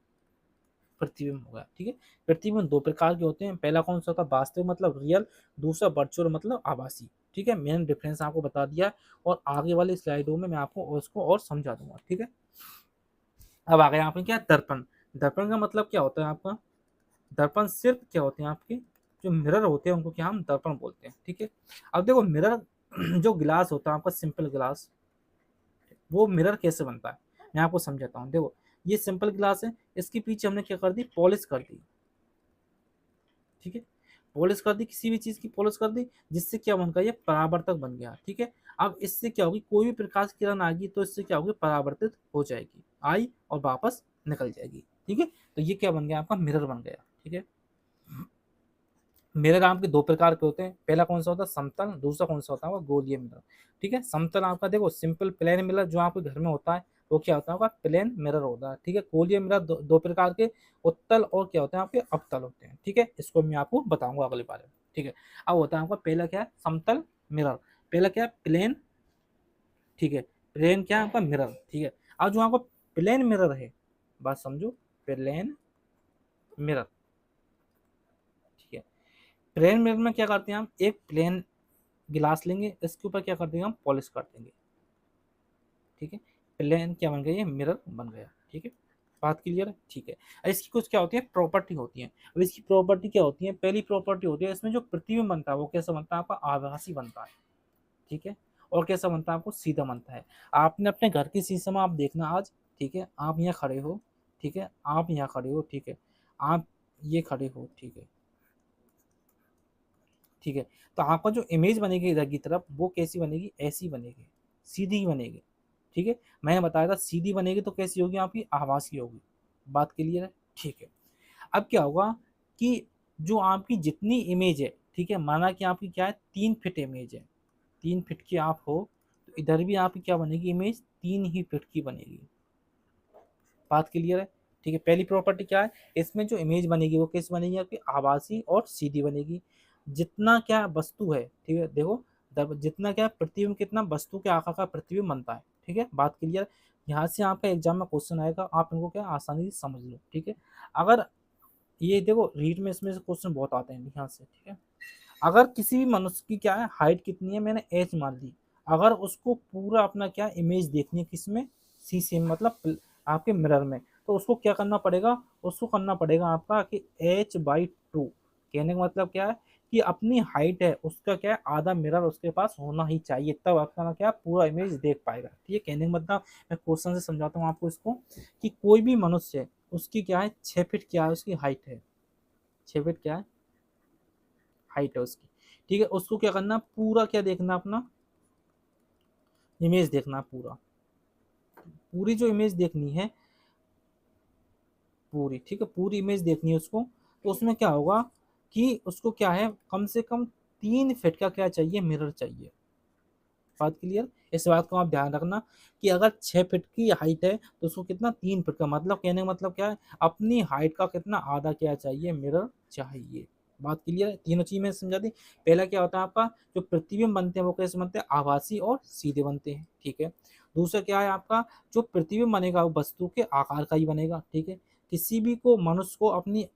प्रतिबिंब होगा, ठीक है। प्रतिबिंब दो प्रकार के होते हैं, पहला कौन सा होता है, वास्तविक मतलब रियल, दूसरा वर्चुअल मतलब आभासी, ठीक है। मैंने डिफरेंस आपको बता दिया, और आगे वाली स्लाइडों में मैं आपको उसको और समझा दूंगा, ठीक है। अब आ गया आपने क्या, दर्पण। दर्पण का मतलब क्या होता है आपका, दर्पण सिर्फ क्या होते हैं आपके जो मिरर होते हैं उनको क्या हम दर्पण बोलते हैं, ठीक है। अब देखो मिरर जो गिलास होता है आपका, सिंपल गिलास, वो मिरर कैसे बनता है मैं आपको समझाता हूँ। देखो ये सिंपल गिलास है, इसके पीछे हमने क्या कर दी, पॉलिश कर दी, ठीक है, पॉलिश कर दी, किसी भी चीज की पॉलिश कर दी, जिससे क्या बन गया, ये परावर्तक बन गया, ठीक है। अब इससे क्या होगी, कोई भी प्रकाश किरण आ गई तो इससे क्या होगी, परावर्तित हो जाएगी, आई और वापस निकल जाएगी, ठीक है। तो ये क्या बन गया आपका, मिरर बन गया, ठीक है। मिरर आपके दो प्रकार के होते हैं, पहला कौन सा होता है समतल, दूसरा कौन सा होता है गोलीय मिरर, ठीक है। समतल आपका देखो सिंपल प्लेन मिरर जो आपके घर में होता है वो क्या होता है, प्लेन मिरर होता है, ठीक है। गोलीय मिरर दो प्रकार के, उत्तल और क्या होते हैं आपके अवतल होते हैं, ठीक है। इसको मैं आपको बताऊंगा अगले बारे में, ठीक है। अब होता है आपका पहला क्या है, समतल मिरर, पहला क्या है प्लेन, ठीक है, प्लेन क्या है आपका मिरर, ठीक है। अब जो आपका प्लेन मिरर है, बात समझो, प्लेन मिरर, ठीक है। प्लेन मिरर में क्या करते हैं हम, एक प्लेन गिलास लेंगे, इसके ऊपर क्या कर देंगे हम, पॉलिश कर देंगे, ठीक है। प्लेन क्या बन गया, ये मिरर बन गया, ठीक है। बात क्लियर है, ठीक है। अब इसकी कुछ क्या होती है, प्रॉपर्टी होती है। अब इसकी प्रॉपर्टी क्या होती है, पहली प्रॉपर्टी होती है इसमें जो प्रतिबिंब बनता है वो कैसा बनता है आपका, आभासी बनता है, ठीक है। और कैसा बनता है, आपको सीधा बनता है। आपने अपने घर के शीशे में आप देखना आज, ठीक है, आप यहाँ खड़े हो, ठीक है, आप यहाँ खड़े हो, ठीक है, आप ये खड़े हो, ठीक है, ठीक है। तो आपका जो इमेज बनेगी इधर की तरफ वो कैसी बनेगी, ऐसी बनेगी, सीधी ही बनेगी, ठीक है। मैंने बताया था सीधी बनेगी तो कैसी होगी, आपकी आभासी होगी। बात क्लियर है, ठीक है। अब क्या होगा कि जो आपकी जितनी इमेज है, ठीक है, माना कि आपकी क्या है 3 फीट इमेज है, 3 फीट की आप हो, तो इधर भी आपकी क्या बनेगी इमेज, 3 ही फीट की बनेगी। बात क्लियर है, ठीक है। पहली प्रॉपर्टी क्या है, इसमें जो इमेज बनेगी वो कैसे बनेगी आपकी, आभासी और सीधी बनेगी। जितना क्या वस्तु है, ठीक है, देखो जितना क्या प्रतिबिंब, कितना वस्तु के आकार का प्रतिबिंब बनता है, ठीक है। बात क्लियर। यहाँ से आपका एग्जाम में क्वेश्चन आएगा, आप इनको क्या आसानी से समझ लो, ठीक है। अगर ये देखो रीड में इसमें से क्वेश्चन बहुत आते हैं यहाँ से, ठीक है। अगर किसी भी मनुष्य की क्या है हाइट कितनी है, मैंने एच मान ली, अगर उसको पूरा अपना क्या इमेज देखनी है किसमें, शीशे में, मतलब आपके मिरर में, तो उसको क्या करना पड़ेगा, उसको करना पड़ेगा आपका कि h/2। कहने का मतलब क्या है कि अपनी हाइट है उसका क्या है आधा मिरर उसके पास होना ही चाहिए, तब आपका क्या पूरा इमेज देख पाएगा, ठीक है। कहने का मतलब मैं क्वेश्चन से समझाता हूँ आपको इसको, कि कोई भी मनुष्य है उसकी क्या है 6 फीट क्या है उसकी हाइट है, 6 फीट क्या है हाइट है उसकी, ठीक है। उसको क्या करना, पूरा क्या देखना, अपना इमेज देखना, पूरा पूरी जो इमेज देखनी है पूरी, ठीक है, पूरी इमेज देखनी है उसको। तो उसमें क्या होगा कि उसको क्या है कम से कम 3 फीट का क्या चाहिए, मिरर चाहिए। बात क्लियर। इस बात को आप ध्यान रखना कि अगर 6 फीट की हाइट है तो उसको कितना 3 फीट का, मतलब कहने का मतलब क्या है, अपनी हाइट का कितना आधा क्या चाहिए, मिरर चाहिए। बात क्लियर है, तीनों चीज मैंने समझा दी। पहला क्या होता है आपका जो प्रतिबिंब बनते हैं वो कैसे बनते हैं, आभासी और सीधे बनते हैं, ठीक है। दूसरा क्या है आपका जो प्रतिबिंब बनेगा वो वस्तु के आकार का ही बनेगा, ठीक है। किसी भी को मनुष्य को अपनी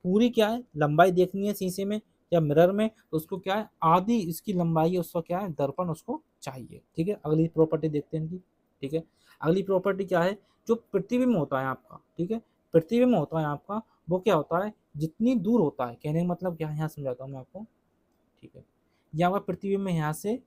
पूरी क्या है लंबाई देखनी है शीशे में या मिरर में, तो उसको क्या है आधी इसकी लंबाई है उसका क्या है दर्पण उसको चाहिए, ठीक है। अगली प्रॉपर्टी देखते हैं इनकी, ठीक है। अगली प्रॉपर्टी क्या है, जो प्रतिबिंब होता है आपका, ठीक है, प्रतिबिंब होता है आपका वो क्या होता है जितनी दूर होता है, कहने का मतलब क्या है यहाँ समझाता हूँ मैं आपको, ठीक है। यहाँ पर प्रतिबिंब में यहाँ से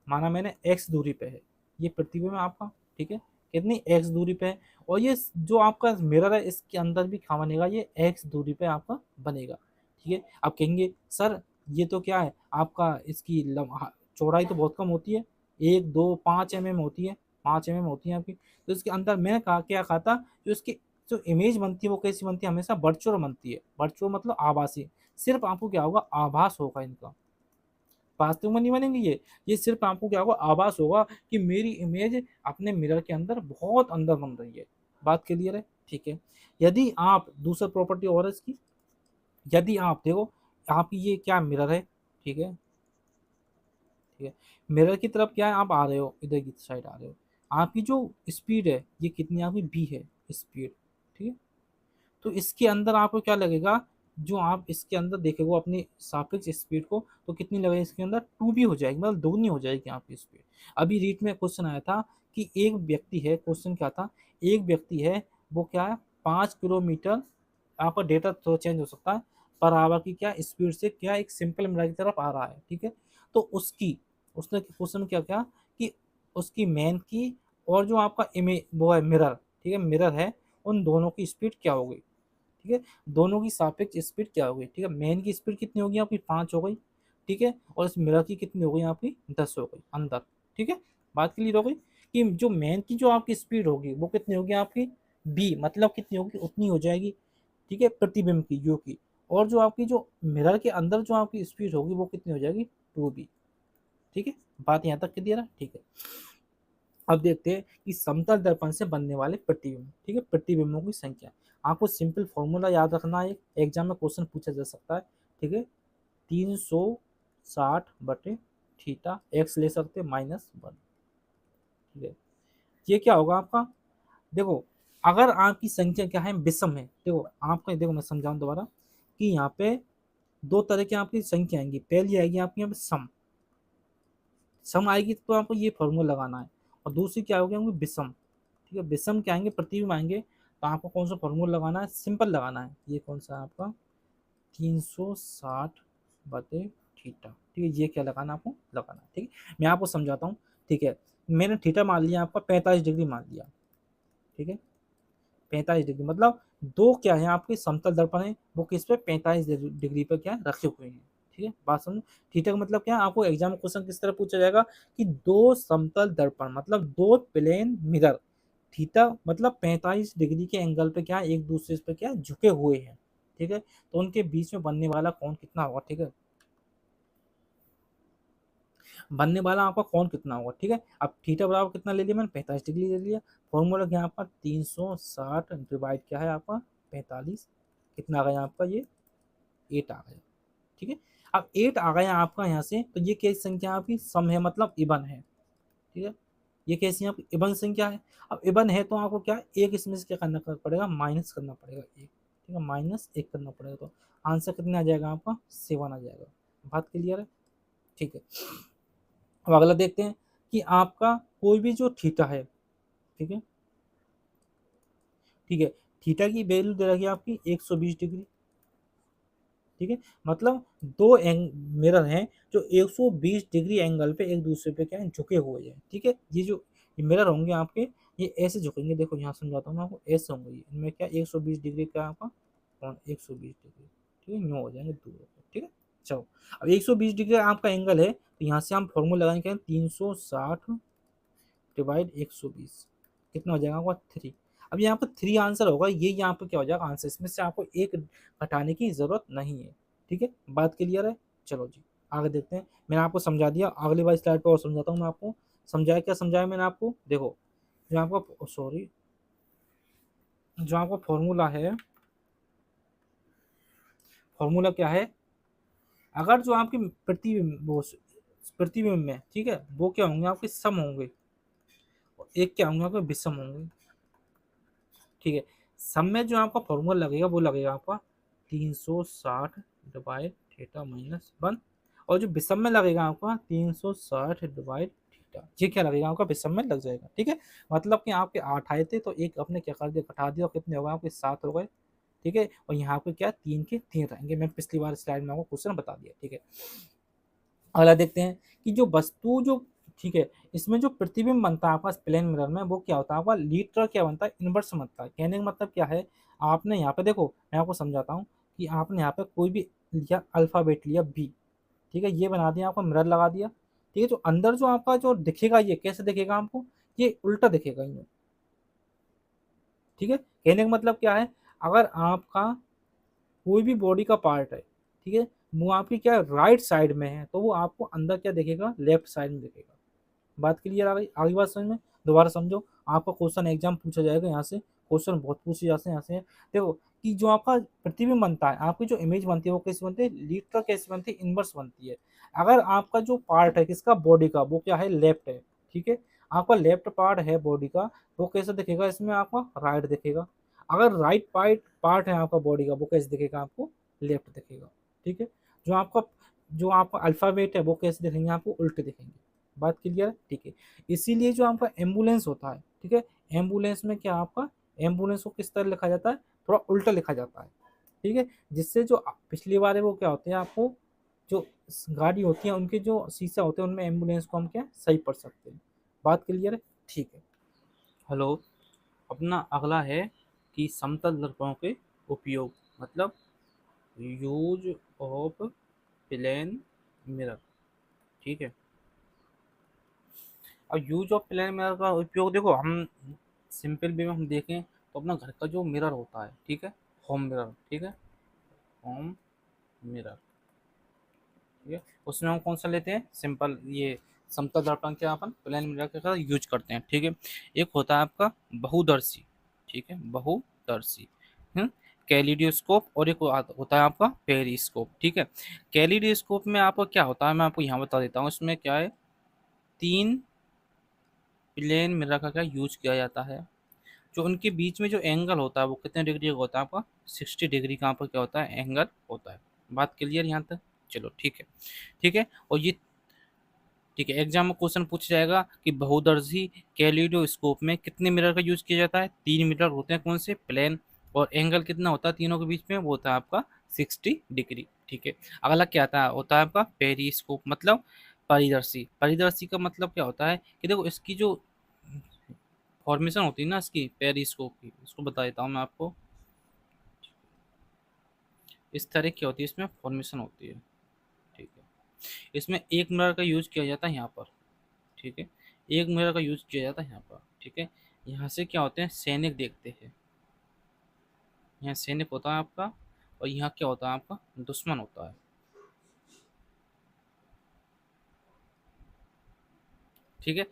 माना मैंने x दूरी पे है, ये प्रतिबिंब है आपका, ठीक है। कितनी x दूरी पे है, और ये जो आपका मिरर है इसके अंदर भी कहाँ बनेगा, ये x दूरी पे आपका बनेगा। ठीक है, आप कहेंगे सर ये तो क्या है आपका, इसकी चौड़ाई तो बहुत कम होती है, 1 2 5 mm होती है, 5 mm होती है आपकी, तो इसके अंदर मैंने कहा क्या कहा था, जो इसकी जो इमेज बनती है वो कैसी बनती है, हमेशा वर्चुअल बनती है। वर्चुअल मतलब आभासी, सिर्फ आपको क्या होगा, आभास होगा इनका, वास्तव में नहीं बनेंगे ये सिर्फ आपको क्या होगा, आभास होगा कि मेरी इमेज अपने मिरर के अंदर बहुत अंदर बन रही है। बात क्लियर है, ठीक है। यदि आप दूसरा प्रॉपर्टी और है इसकी, यदि आप देखो आपकी ये क्या मिरर है, ठीक है, ठीक है, मिरर की तरफ क्या है, आप आ रहे हो, इधर की साइड आ रहे हो, आपकी जो स्पीड है ये कितनी आपकी बी है स्पीड, ठीक है। तो इसके अंदर आपको क्या लगेगा, जो आप इसके अंदर देखेंगे अपनी सापेक्ष स्पीड को, तो कितनी लगेगी इसके अंदर, 2b हो जाएगी, मतलब दोगुनी हो जाएगी आपकी स्पीड। अभी रीट में क्वेश्चन आया था कि एक व्यक्ति है, क्वेश्चन क्या था, एक व्यक्ति है, वो क्या है 5 किलोमीटर, आपका डेटा तो चेंज हो सकता है, पर आवर की क्या स्पीड से क्या एक सिंपल मिरर की तरफ आ रहा है, ठीक है। तो उसकी, उसने क्वेश्चन क्या क्या कि उसकी मैन की और जो आपका इमेज वो है मिरर, ठीक है, मिरर है, उन दोनों की स्पीड क्या हो गई, ठीक है, दोनों की सापेक्ष स्पीड क्या हो गई, ठीक है, मैन की स्पीड कितनी होगी आपकी 5 हो गई, ठीक है, और इस मिरर की कितनी हो गई आपकी 10 हो गई अंदर, ठीक है। बात क्लियर हो गई कि जो मैन की जो आपकी स्पीड होगी वो कितनी होगी आपकी बी, मतलब कितनी होगी, उतनी हो जाएगी, ठीक है, प्रतिबिंब की यू की, और जो आपकी जो मिरर के अंदर जो आपकी स्पीड होगी वो कितनी हो जाएगी 2b, ठीक है। बात यहाँ तक क्लियर है, ठीक है। अब देखते हैं कि समतल दर्पण से बनने वाले प्रतिबिंब, ठीक है, प्रतिबिंबों की संख्या। आपको सिंपल फॉर्मूला याद रखना है, एग्जाम में क्वेश्चन पूछा जा सकता है, ठीक है, 360/थीटा, एक्स ले सकते -1, ठीक है। ये क्या होगा आपका, देखो अगर आपकी संख्या क्या है, विषम है, देखो आपका, देखो मैं समझाऊं दोबारा कि यहाँ पे दो तरह की आपकी संख्या आएंगी, पहली आएगी आपकी यहाँ पे सम, सम आएगी तो आपको ये फॉर्मूला लगाना है, और दूसरी क्या होगी आपकी विषम, ठीक है, विषम क्या आएंगे, प्रतिबिंब आएंगे, तो आपको कौन सा फॉर्मूला लगाना है, सिंपल लगाना है, ये कौन सा है आपका 360/थीटा, ठीक है, ये क्या लगाना आपको लगाना है, ठीक है। मैं आपको समझाता हूँ, ठीक है, मैंने थीटा मान लिया आपका 45 डिग्री मान लिया, ठीक है, 45 डिग्री मतलब दो क्या है आपके समतल दर्पण है, वो किस पे 45 डिग्री पे क्या रखे हुए हैं, ठीक है, बात समझो। थीटा का मतलब क्या है, आपको एग्जाम क्वेश्चन किस तरह पूछा जाएगा कि दो समतल दर्पण मतलब दो प्लेन मिरर, थीटा मतलब 45 डिग्री के एंगल पे क्या एक दूसरे पे क्या झुके हुए हैं, ठीक है, तो उनके बीच में बनने वाला कोण कितना होगा, ठीक है, बनने वाला आपका कोण कितना होगा, ठीक है। अब थीटा बराबर कितना ले लिया मैंने, 45 डिग्री ले लिया, फॉर्मूला क्या है आपका 360 डिवाइड क्या है आपका 45, कितना आ गया आपका ये 8 आ गया, ठीक है। अब 8 आ गया आपका यहाँ से, तो ये कैसी संख्या आपकी सम है, मतलब इवन है, ठीक है, ये कैसी आपकी इवन संख्या है। अब इवन है तो आपको क्या एक इसमें से क्या करना पड़ेगा, माइनस करना पड़ेगा एक, ठीक है, -1 करना पड़ेगा, तो आंसर कितना आ जाएगा आपका 7 आ जाएगा। बात क्लियर है, ठीक है। अब अगला देखते हैं कि आपका कोई भी जो थीटा है, ठीक है, ठीक है, थीटा की वैल्यू दे रखी है आपकी 120 डिग्री, ठीक है, मतलब दो मिरर हैं जो 120 डिग्री एंगल पे एक दूसरे पे क्या है झुके हुए हैं, ठीक है। ये जो मिरर होंगे आपके, ये ऐसे झुकेंगे, देखो यहाँ समझाता हूँ मैं आपको, ऐसे होंगे ये, इनमें क्या 120 डिग्री का आपका कौन 120 डिग्री, ठीक है, यूँ हो जाएंगे दूर होकर, ठीक है। चलो, अब 120 डिग्री आपका एंगल है, तो यहाँ से हम फॉर्मूला लगाएंगे 360/120, कितना हो जाएगा आपका 3। अब यहाँ पर 3 आंसर होगा, ये यहाँ पर क्या हो जाएगा आंसर, इसमें से आपको एक घटाने की जरूरत नहीं है, ठीक है। बात क्लियर है, चलो जी आगे देखते हैं। मैंने आपको समझा दिया, अगली बार स्लाइड पर और समझाता हूँ मैं आपको। समझाया क्या समझाया मैंने आपको, देखो जो आपका सॉरी जो आपका फॉर्मूला है, फॉर्मूला क्या है, अगर जो आपके प्रतिबिंब वो प्रतिबिंब में, ठीक है, वो क्या होंगे आपके सम होंगे, और एक क्या होंगे आपके विषम होंगे, ठीक है। सम में जो आपका फॉर्मूला लगेगा वो लगेगा आपका 360/थीटा -1, और जो विषम में लगेगा आपका 360/थीटा, ये क्या लगेगा आपका विषम में लग जाएगा, ठीक है। मतलब कि आपके 8 आए थे, तो एक आपने क्या कर दिया घटा दिया, और कितने हो गए आपके 7 हो गए, ठीक है, और यहाँ पे क्या 3 के 3 रहेंगे, मैं पिछली बार स्लाइड में आपको क्वेश्चन बता दिया, ठीक है। अगला देखते हैं कि जो वस्तु जो ठीक है। इसमें जो प्रतिबिंब बनता है आपका प्लेन मिरर में, वो क्या होता है आपका लीटर क्या बनता है, इनवर्स बनता है। कहने का मतलब क्या है, आपने यहाँ पे देखो, मैं आपको समझाता हूँ कि आपने यहाँ पे कोई भी लिया, अल्फाबेट लिया बी, ठीक है, ये बना दिया आपका मिरर लगा दिया, ठीक है। जो अंदर जो आपका जो दिखेगा, ये कैसे दिखेगा आपको, ये उल्टा दिखेगा ये, ठीक है। कहने का मतलब क्या है, अगर आपका कोई भी बॉडी का पार्ट है, ठीक है, वो आपकी क्या राइट साइड में है, तो वो आपको अंदर क्या दिखेगा, लेफ्ट साइड में दिखेगा। बात क्लियर आ गई, आगे बात समझ में, दोबारा समझो। आपका क्वेश्चन एग्जाम पूछा जाएगा यहाँ से, क्वेश्चन बहुत पूछे जाते हैं यहाँ से। देखो कि जो आपका प्रतिबिंब बनता है, आपकी जो इमेज बनती है, वो कैसे बनती है, लीटर कैसे बनती है, इनवर्स बनती है। अगर आपका जो पार्ट है किसका, बॉडी का, वो क्या है, लेफ्ट है, ठीक है, आपका लेफ्ट पार्ट है बॉडी का, वो कैसे दिखेगा, इसमें आपका राइट दिखेगा। अगर राइट पार्ट पार्ट है आपका बॉडी का, वो कैसे दिखेगा आपको, लेफ्ट दिखेगा, ठीक है। जो आपका जो आपका अल्फाबेट है, वो कैसे दिखेंगे आपको, उल्टे दिखेंगे। बात क्लियर है, ठीक है। इसीलिए जो आपका एम्बुलेंस होता है, ठीक है, एम्बुलेंस में क्या आपका, एम्बुलेंस को किस तरह लिखा जाता है, थोड़ा उल्टा लिखा जाता है, ठीक है। जिससे जो पिछली बार है वो क्या होते हैं, आपको जो गाड़ी होती है उनके जो शीशा होते हैं, उनमें एम्बुलेंस को हम क्या सही पढ़ सकते हैं। बात क्लियर है, ठीक है। हेलो। अपना अगला है कि समतल दर्पणों के उपयोग, मतलब यूज ऑफ प्लेन मिरर, ठीक है। अब यूज ऑफ प्लेन मिरर का उपयोग देखो, हम सिंपल वे में हम देखें तो अपना घर का जो मिरर होता है, ठीक है, होम मिरर, ठीक है, होम मिरर, ठीक है, उसमें हम कौन सा लेते हैं, सिंपल ये समतल दर्पण के अपन प्लेन मिरर के साथ यूज करते हैं, ठीक है। एक होता है आपका बहुदर्शी, ठीक है, बहुदर्शी, कैलिडियोस्कोप, और एक होता है आपका पेरिस्कोप, ठीक है। कैलिडियोस्कोप में आपका क्या होता है, मैं आपको यहाँ बता देता हूँ, इसमें क्या है, तीन प्लेन मिरर का क्या यूज किया जाता है। जो उनके बीच में जो एंगल होता है, वो कितने डिग्री का होता है आपका, 60 डिग्री का आपका क्या होता है, एंगल होता है। बात क्लियर यहाँ तक, चलो ठीक है, ठीक है। और ये ठीक है, एग्जाम में क्वेश्चन पूछा जाएगा कि बहुदर्शी कैलिडोस्कोप में कितने मिरर का यूज किया जाता है, तीन मिरर होते हैं, कौन से, प्लेन, और एंगल कितना होता है तीनों के बीच में, वो होता है आपका 60 डिग्री, ठीक है। अगला क्या आता है, होता है आपका पेरिस्कोप, मतलब परिदर्शी। परिदर्शी का मतलब क्या होता है कि देखो, इसकी जो फॉर्मेशन होती है ना इसकी, पेरिस्कोप की, उसको बता देता हूँ मैं आपको। इस तरह की होती है, इसमें फॉर्मेशन होती है, ठीक है। इसमें एक मिरर का यूज किया जाता है यहाँ पर, ठीक है, एक मिरर का यूज किया जाता है यहाँ पर, ठीक है। यहाँ से क्या होते हैं, सैनिक देखते हैं, यहाँ सैनिक होता है आपका, और यहाँ क्या होता है आपका, दुश्मन होता है, ठीक है।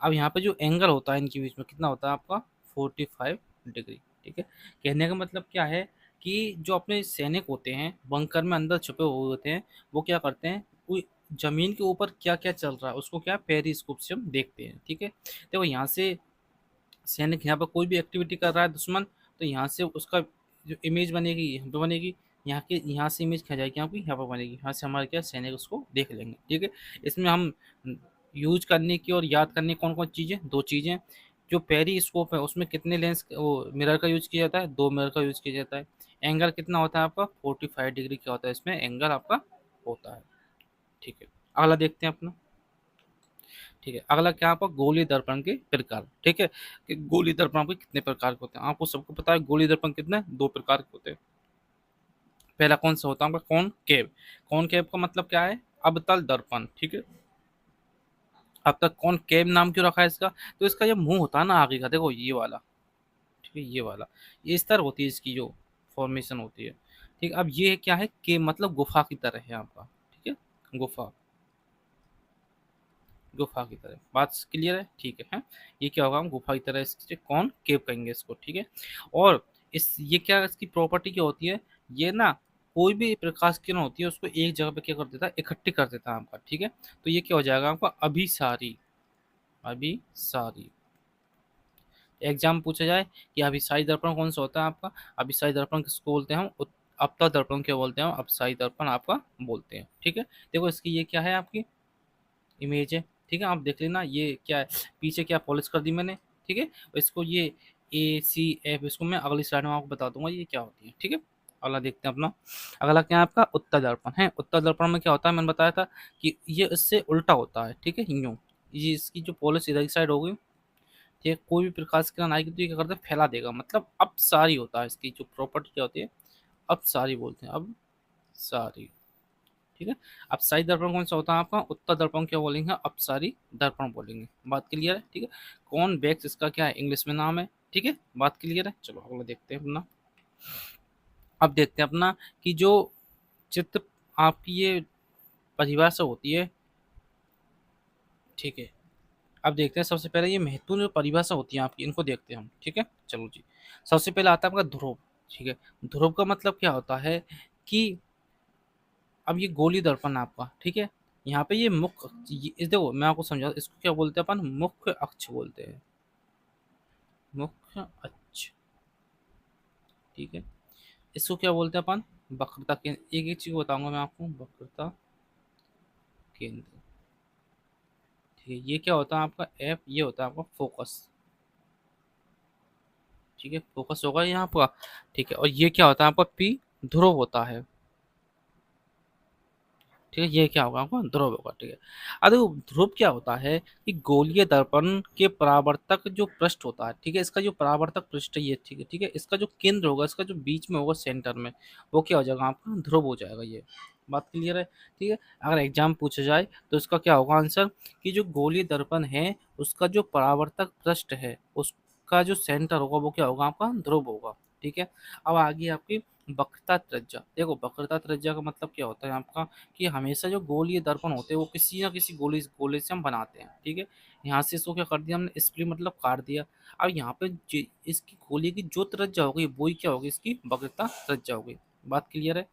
अब यहाँ पे जो एंगल होता है इनके बीच में कितना होता है आपका, 45 डिग्री, ठीक है। कहने का मतलब क्या है कि जो अपने सैनिक होते हैं बंकर में अंदर छुपे हुए होते हैं, वो क्या करते हैं, वो जमीन के ऊपर क्या क्या चल रहा है उसको क्या पेरिस्कोप से हम देखते हैं, ठीक है। देखो यहाँ से सैनिक यहाँ पर कोई भी एक्टिविटी कर रहा है दुश्मन, तो यहाँ से उसका जो इमेज बनेगी यहाँ पे बनेगी, यहाँ से इमेज खा जाएगी आपकी, यहाँ पर बनेगी, यहाँ से हमारे क्या सैनिक उसको देख लेंगे, ठीक है। इसमें हम यूज करने की और याद करने की कौन कौन चीज़ें, दो चीज़ें। जो पेरिस्कोप है उसमें कितने लेंस, वो मिरर का यूज किया जाता है, दो मिरर का यूज किया जाता है। एंगल कितना होता है आपका, 45 डिग्री का होता है इसमें एंगल आपका होता है, ठीक है। अगला देखते हैं अपना, ठीक है। अगला क्या आपका, गोली दर्पण के प्रकार, ठीक है, कि गोली दर्पण के कितने प्रकार के होते हैं, आपको सबको पता है गोली दर्पण कितने, दो प्रकार के होते हैं। पहला कौन सा होता है आपका, कौन केव। कौन केव का मतलब क्या है, अवतल दर्पण, ठीक है। अब तक कौन केव नाम क्यों रखा है इसका, तो इसका जो मुंह होता है ना आगे का, देखो ये वाला, ठीक है, ये वाला, ये इस तरह होती है इसकी जो फॉर्मेशन होती है, ठीक है। अब ये क्या है, केव मतलब गुफा की तरह है आपका, ठीक है, गुफा, गुफा की तरह, बात क्लियर है, ठीक है, हैं? ये क्या होगा, हम गुफा की तरह इसके कौन केव कहेंगे इसको, ठीक है। और इस ये क्या, इसकी प्रॉपर्टी क्या होती है, ये ना कोई भी प्रकाश किरण होती है उसको एक जगह पे क्या कर देता है, इकट्ठी कर देता है आपका, ठीक है। तो ये क्या हो जाएगा आपका, अभिसारी, अभिसारी। एग्जाम पूछा जाए कि अभिसारी दर्पण कौन सा होता है आपका, अभिसारी दर्पण किसको बोलते हैं हम, अपतल दर्पण क्या बोलते हैं हम, अपसारी दर्पण आपका बोलते हैं, ठीक है। देखो इसकी ये क्या है आपकी इमेज है, ठीक है, आप देख लेना ये क्या है, पीछे क्या पॉलिश कर दी मैंने, ठीक है। और इसको ये ACF, इसको मैं अगली स्लाइड में आपको बता दूंगा ये क्या होती है, ठीक है। अगला देखते हैं अपना, अगला क्या है आपका, उत्तल दर्पण है। उत्तल दर्पण में क्या होता है, मैंने बताया था कि ये इससे उल्टा होता है, ठीक है, यूं, ये इसकी जो पॉलिश इधर की साइड होगी, ठीक है, कोई भी प्रकाश की किरण आएगी तो ये क्या करता है, फैला देगा, मतलब अपसारी होता है, इसकी जो प्रॉपर्टी क्या होती है, अपसारी बोलते हैं, अपसारी। ठीक है। अपसारी दर्पण कौन सा होता है आपका, उत्तल दर्पण क्या बोलेंगे, अपसारी दर्पण बोलेंगे। बात क्लियर है, ठीक है। कॉन्वेक्स इसका क्या है, इंग्लिश में नाम है, ठीक है, बात क्लियर है। चलो अगला देखते हैं अपना। अब देखते हैं अपना कि जो चित्र आपकी ये परिभाषा होती है, ठीक है। अब देखते हैं सबसे पहले ये महत्वपूर्ण जो परिभाषा होती है आपकी, इनको देखते हैं हम, ठीक है। चलो जी, सबसे पहले आता है आपका ध्रुव, ठीक है। ध्रुव का मतलब क्या होता है कि अब ये गोली दर्पण है आपका, ठीक है। यहाँ पे ये मुख्य, देखो मैं आपको समझा, इसको क्या बोलते हैं अपन, मुख्य अक्ष बोलते हैं, मुख्य अक्ष, ठीक है। इसको क्या बोलते हैं अपन, वक्रता केंद्र। एक एक चीज बताऊंगा मैं आपको, वक्रता केंद्र, ठीक है। ये क्या होता है आपका एफ, ये होता है आपका फोकस, ठीक है, फोकस होगा यहाँ पर, ठीक है। और ये क्या होता है आपका पी, ध्रुव होता है, ठीक है। ये क्या होगा आपका ध्रुव होगा, ठीक है। अब देखो ध्रुव क्या होता है कि गोलीय दर्पण के परावर्तक जो पृष्ठ होता है, ठीक है, इसका जो परावर्तक पृष्ठ है ये, ठीक है, ठीक है, इसका जो केंद्र होगा, इसका जो बीच में होगा सेंटर में, वो क्या हो जाएगा आपका ध्रुव हो जाएगा, ये बात क्लियर है, ठीक है। अगर एग्जाम पूछा जाए तो इसका क्या होगा आंसर, कि जो गोलीय दर्पण है उसका जो परावर्तक पृष्ठ है उसका जो सेंटर होगा वो क्या होगा आपका ध्रुव होगा, ठीक है। अब आगे आपकी वक्रता त्रिज्या, देखो वक्रता त्रिज्या का मतलब क्या होता है आपका, कि हमेशा जो गोलीय दर्पण होते हैं वो किसी ना किसी गोले से हम बनाते हैं, ठीक है। यहाँ से इसको क्या कर दिया हमने, स्प्लिट मतलब काट दिया। अब यहाँ पे इसकी गोली की जो त्रिज्या होगी वही क्या होगी, इसकी वक्रता त्रिज्या होगी। बात क्लियर है,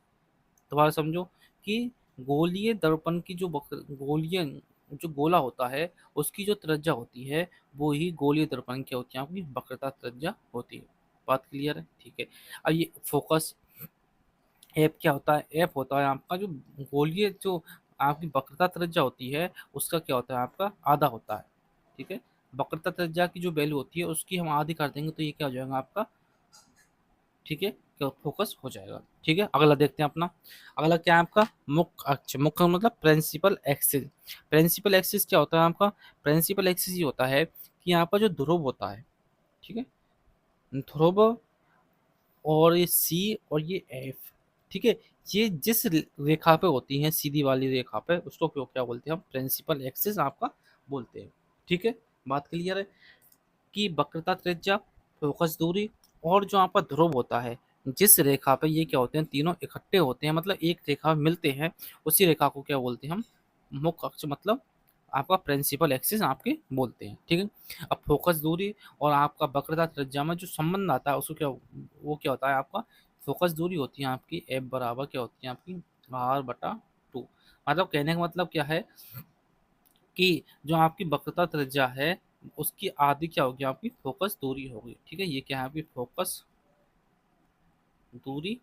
दोबारा समझो कि गोलीय दर्पण की जो गोलीय जो गोला होता है उसकी जो त्रिज्या होती है वो ही गोलीय दर्पण की होती है, आपकी वक्रता त्रिज्या होती है। बात क्लियर है, ठीक है। अब ये फोकस एप क्या होता है, एप होता है आपका जो गोलीय जो आपकी वक्रता त्रिज्या होती है उसका क्या होता है आपका आधा होता है, ठीक है। वक्रता त्रिज्या की जो वैल्यू होती है उसकी हम आधी कर देंगे तो ये क्या हो जाएगा आपका, ठीक है, क्या फोकस हो जाएगा, ठीक है। अगला देखते हैं अपना, अगला क्या है आपका मुख्य अक्ष, मुख्य मतलब प्रिंसिपल एक्सिस। प्रिंसिपल एक्सिस क्या होता है आपका, प्रिंसिपल एक्सिस ये होता है कि यहाँ पर जो ध्रुव होता है, ठीक है, ध्रुव और ये सी और ये एफ, ठीक है, ये जिस रेखा पे होती हैं सीधी वाली रेखा पे उसको क्या बोलते हैं हम, प्रिंसिपल एक्सिस आपका बोलते हैं, ठीक है। बात क्लियर है कि वक्रता त्रिज्या, फोकस दूरी और जो आपका ध्रुव होता है, जिस रेखा पे ये क्या होते हैं तीनों इकट्ठे होते हैं, मतलब एक रेखा में मिलते हैं, उसी रेखा को क्या बोलते हैं हम, मुख्य अक्ष मतलब आपका प्रिंसिपल एक्सिस आपके बोलते हैं, ठीक है। अब फोकस दूरी और आपका वक्रता त्रिज्या में जो संबंध आता है उसको क्या, वो क्या होता है आपका, फोकस दूरी होती है आपकी एफ बराबर क्या होती है आपकी R/2। मतलब कहने का मतलब क्या है कि जो आपकी वक्रता त्रिज्या है उसकी आधी क्या होगी आपकी फोकस दूरी होगी, ठीक है। ये क्या है आपकी फोकस दूरी,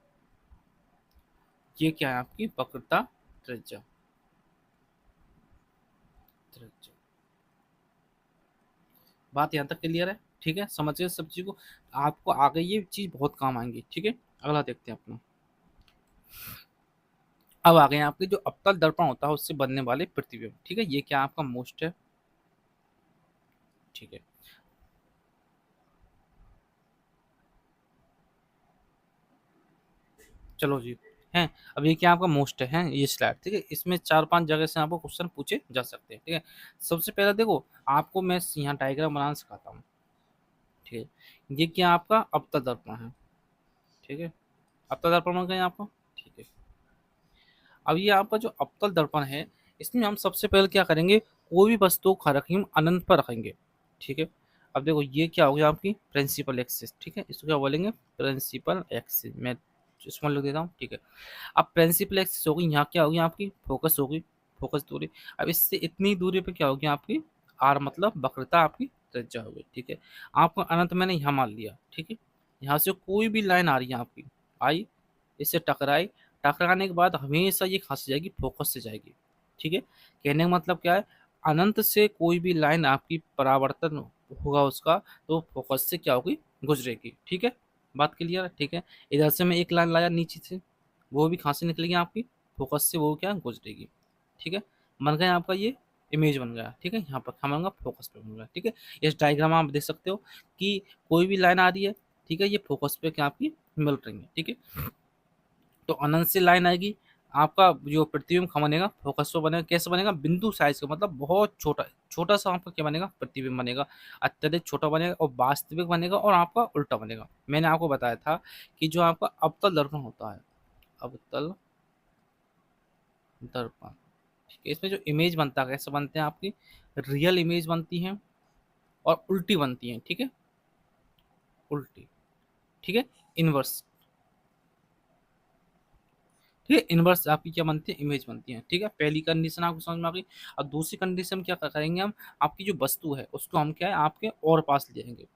ये क्या है आपकी वक्रता त्रिज्या, त्रिज्या। बात यहाँ तक क्लियर है, ठीक है, समझ गए सब चीज को, आपको आगे ये चीज बहुत काम आएंगी, ठीक है। अगला देखते हैं अपना, अब आ गए आपके जो अवतल दर्पण होता है उससे बनने वाले प्रतिबिंब, ठीक है। ये क्या आपका मोस्ट है, ठीक है। चलो जी, हैं, अब ये क्या आपका मोस्ट है ये स्लाइड, ठीक है। इसमें चार पांच जगह से आपको क्वेश्चन पूछे जा सकते हैं, ठीक है। सबसे पहले देखो आपको मैं यहाँ डायग्राम बनाना सिखाता हूँ, ठीक है। ये क्या आपका अवतल दर्पण है, ठीक है, अवतल दर्पण बन गया आपका, ठीक है। अब ये आपका जो अवतल दर्पण है इसमें हम सबसे पहले क्या करेंगे, कोई भी वस्तु को रखेंगे हम अनंत पर रखेंगे, ठीक है। अब देखो ये क्या हो गया आपकी प्रिंसिपल एक्सिस, ठीक है, इसको क्या बोलेंगे, प्रिंसिपल एक्सिस। मैं इसमें लिख देता हूँ, ठीक है। अब प्रिंसिपल एक्सिस होगी, यहाँ क्या होगी आपकी फोकस होगी, फोकस दूरी। अब इससे इतनी दूरी पे क्या होगी आपकी आर मतलब वक्रता आपकी त्रिज्या होगी, ठीक है। आपको अनंत मैंने यहाँ मान लिया, ठीक है। यहाँ से कोई भी लाइन आ रही है आपकी, आई, इससे टकराई, टकराने के बाद हमेशा ये खस जाएगी, फोकस से जाएगी, ठीक है। कहने का मतलब क्या है, अनंत से कोई भी लाइन आपकी परावर्तन होगा उसका तो फोकस से क्या होगी, गुजरेगी, ठीक है। बात क्लियर है, ठीक है। इधर से मैं एक लाइन लाया नीचे से, वो भी कहाँ से निकलेगी आपकी फोकस से, वो क्या गुजरेगी, ठीक है। बन गया आपका ये इमेज बन गया, ठीक है। यहाँ पर क्या बन गया, फोकस पे बन गया, ठीक है। इस डायग्राम में आप देख सकते हो कि कोई भी लाइन आ रही है, ठीक है, ये फोकस पे क्या आपकी मिल रही है, ठीक है। तो अनंत से लाइन आएगी, आपका जो प्रतिबिंब कहाँ बनेगा, फोकस पे बनेगा। कैसे बनेगा, बिंदु साइज का, मतलब बहुत छोटा, छोटा सा आपका क्या बनेगा, प्रतिबिंब बनेगा। अत्यधिक छोटा बनेगा और वास्तविक बनेगा और आपका उल्टा बनेगा। मैंने आपको बताया था कि जो आपका अवतल दर्पण होता है, अवतल दर्पण, ठीक है, इसमें जो इमेज बनता है कैसे बनते हैं आपकी, रियल इमेज बनती है और उल्टी बनती है, ठीक है, उल्टी, ठीक है, इनवर्स, ठीक है, इनवर्स आपकी क्या बनती है, इमेज बनती है, ठीक है। पहली कंडीशन आपको समझ में आ गई। और दूसरी कंडीशन क्या करेंगे हम, आपकी जो वस्तु है उसको हम क्या है आपके और पास ले जाएंगे,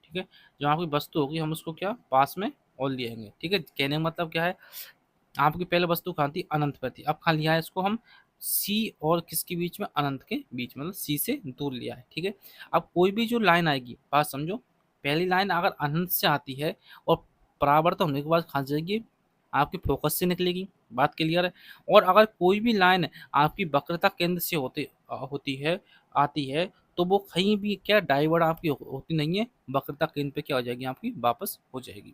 ठीक है। जो आपकी वस्तु होगी हम उसको क्या पास में और ले आएंगे, ठीक है। कहने का मतलब क्या है, आपकी पहले वस्तु कहाँ थी, अनंत पर थी, अब कहाँ लिया है इसको हम, सी और किसके बीच में, अनंत के बीच में, मतलब सी से दूर लिया है, ठीक है। अब कोई भी जो लाइन आएगी, बात समझो, पहली लाइन अगर अनंत से आती है और परावर्तन होने के बाद कहाँ जाएगी, आपकी फोकस से निकलेगी, बात क्लियर है। और अगर कोई भी लाइन आपकी वक्रता केंद्र से होती है, आती है, तो वो कहीं भी क्या डाइवर्ट आपकी होती नहीं है, वक्रता केंद्र पे क्या हो जाएगी आपकी, वापस हो जाएगी,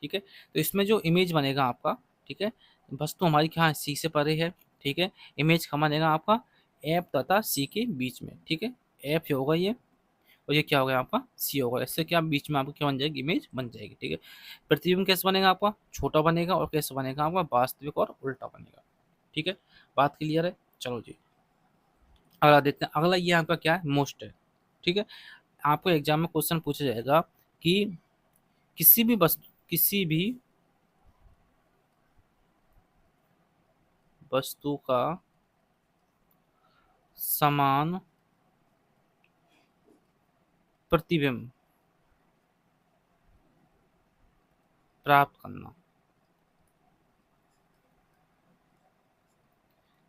ठीक है। तो इसमें जो इमेज बनेगा आपका, ठीक है, वस्तु हमारी क्या है, सी से परे है, ठीक है। इमेज कहाँ बनेगा आपका, एफ तथा सी के बीच में, ठीक है। एफ होगा ये, और ये क्या होगा आपका, सी होगा। इससे क्या बीच में आपको क्या बन जाएगी, इमेज बन जाएगी, ठीक है। प्रतिबिंब कैसे बनेगा आपका, छोटा बनेगा, और कैसे बनेगा आपका, वास्तविक और उल्टा बनेगा, ठीक है। बात क्लियर है, चलो जी अगला देखते हैं। अगला ये आपका क्या है, मोस्ट है, ठीक है। आपको एग्जाम में क्वेश्चन पूछा जाएगा कि किसी भी वस्तु का समान प्रतिबिंब प्राप्त करना।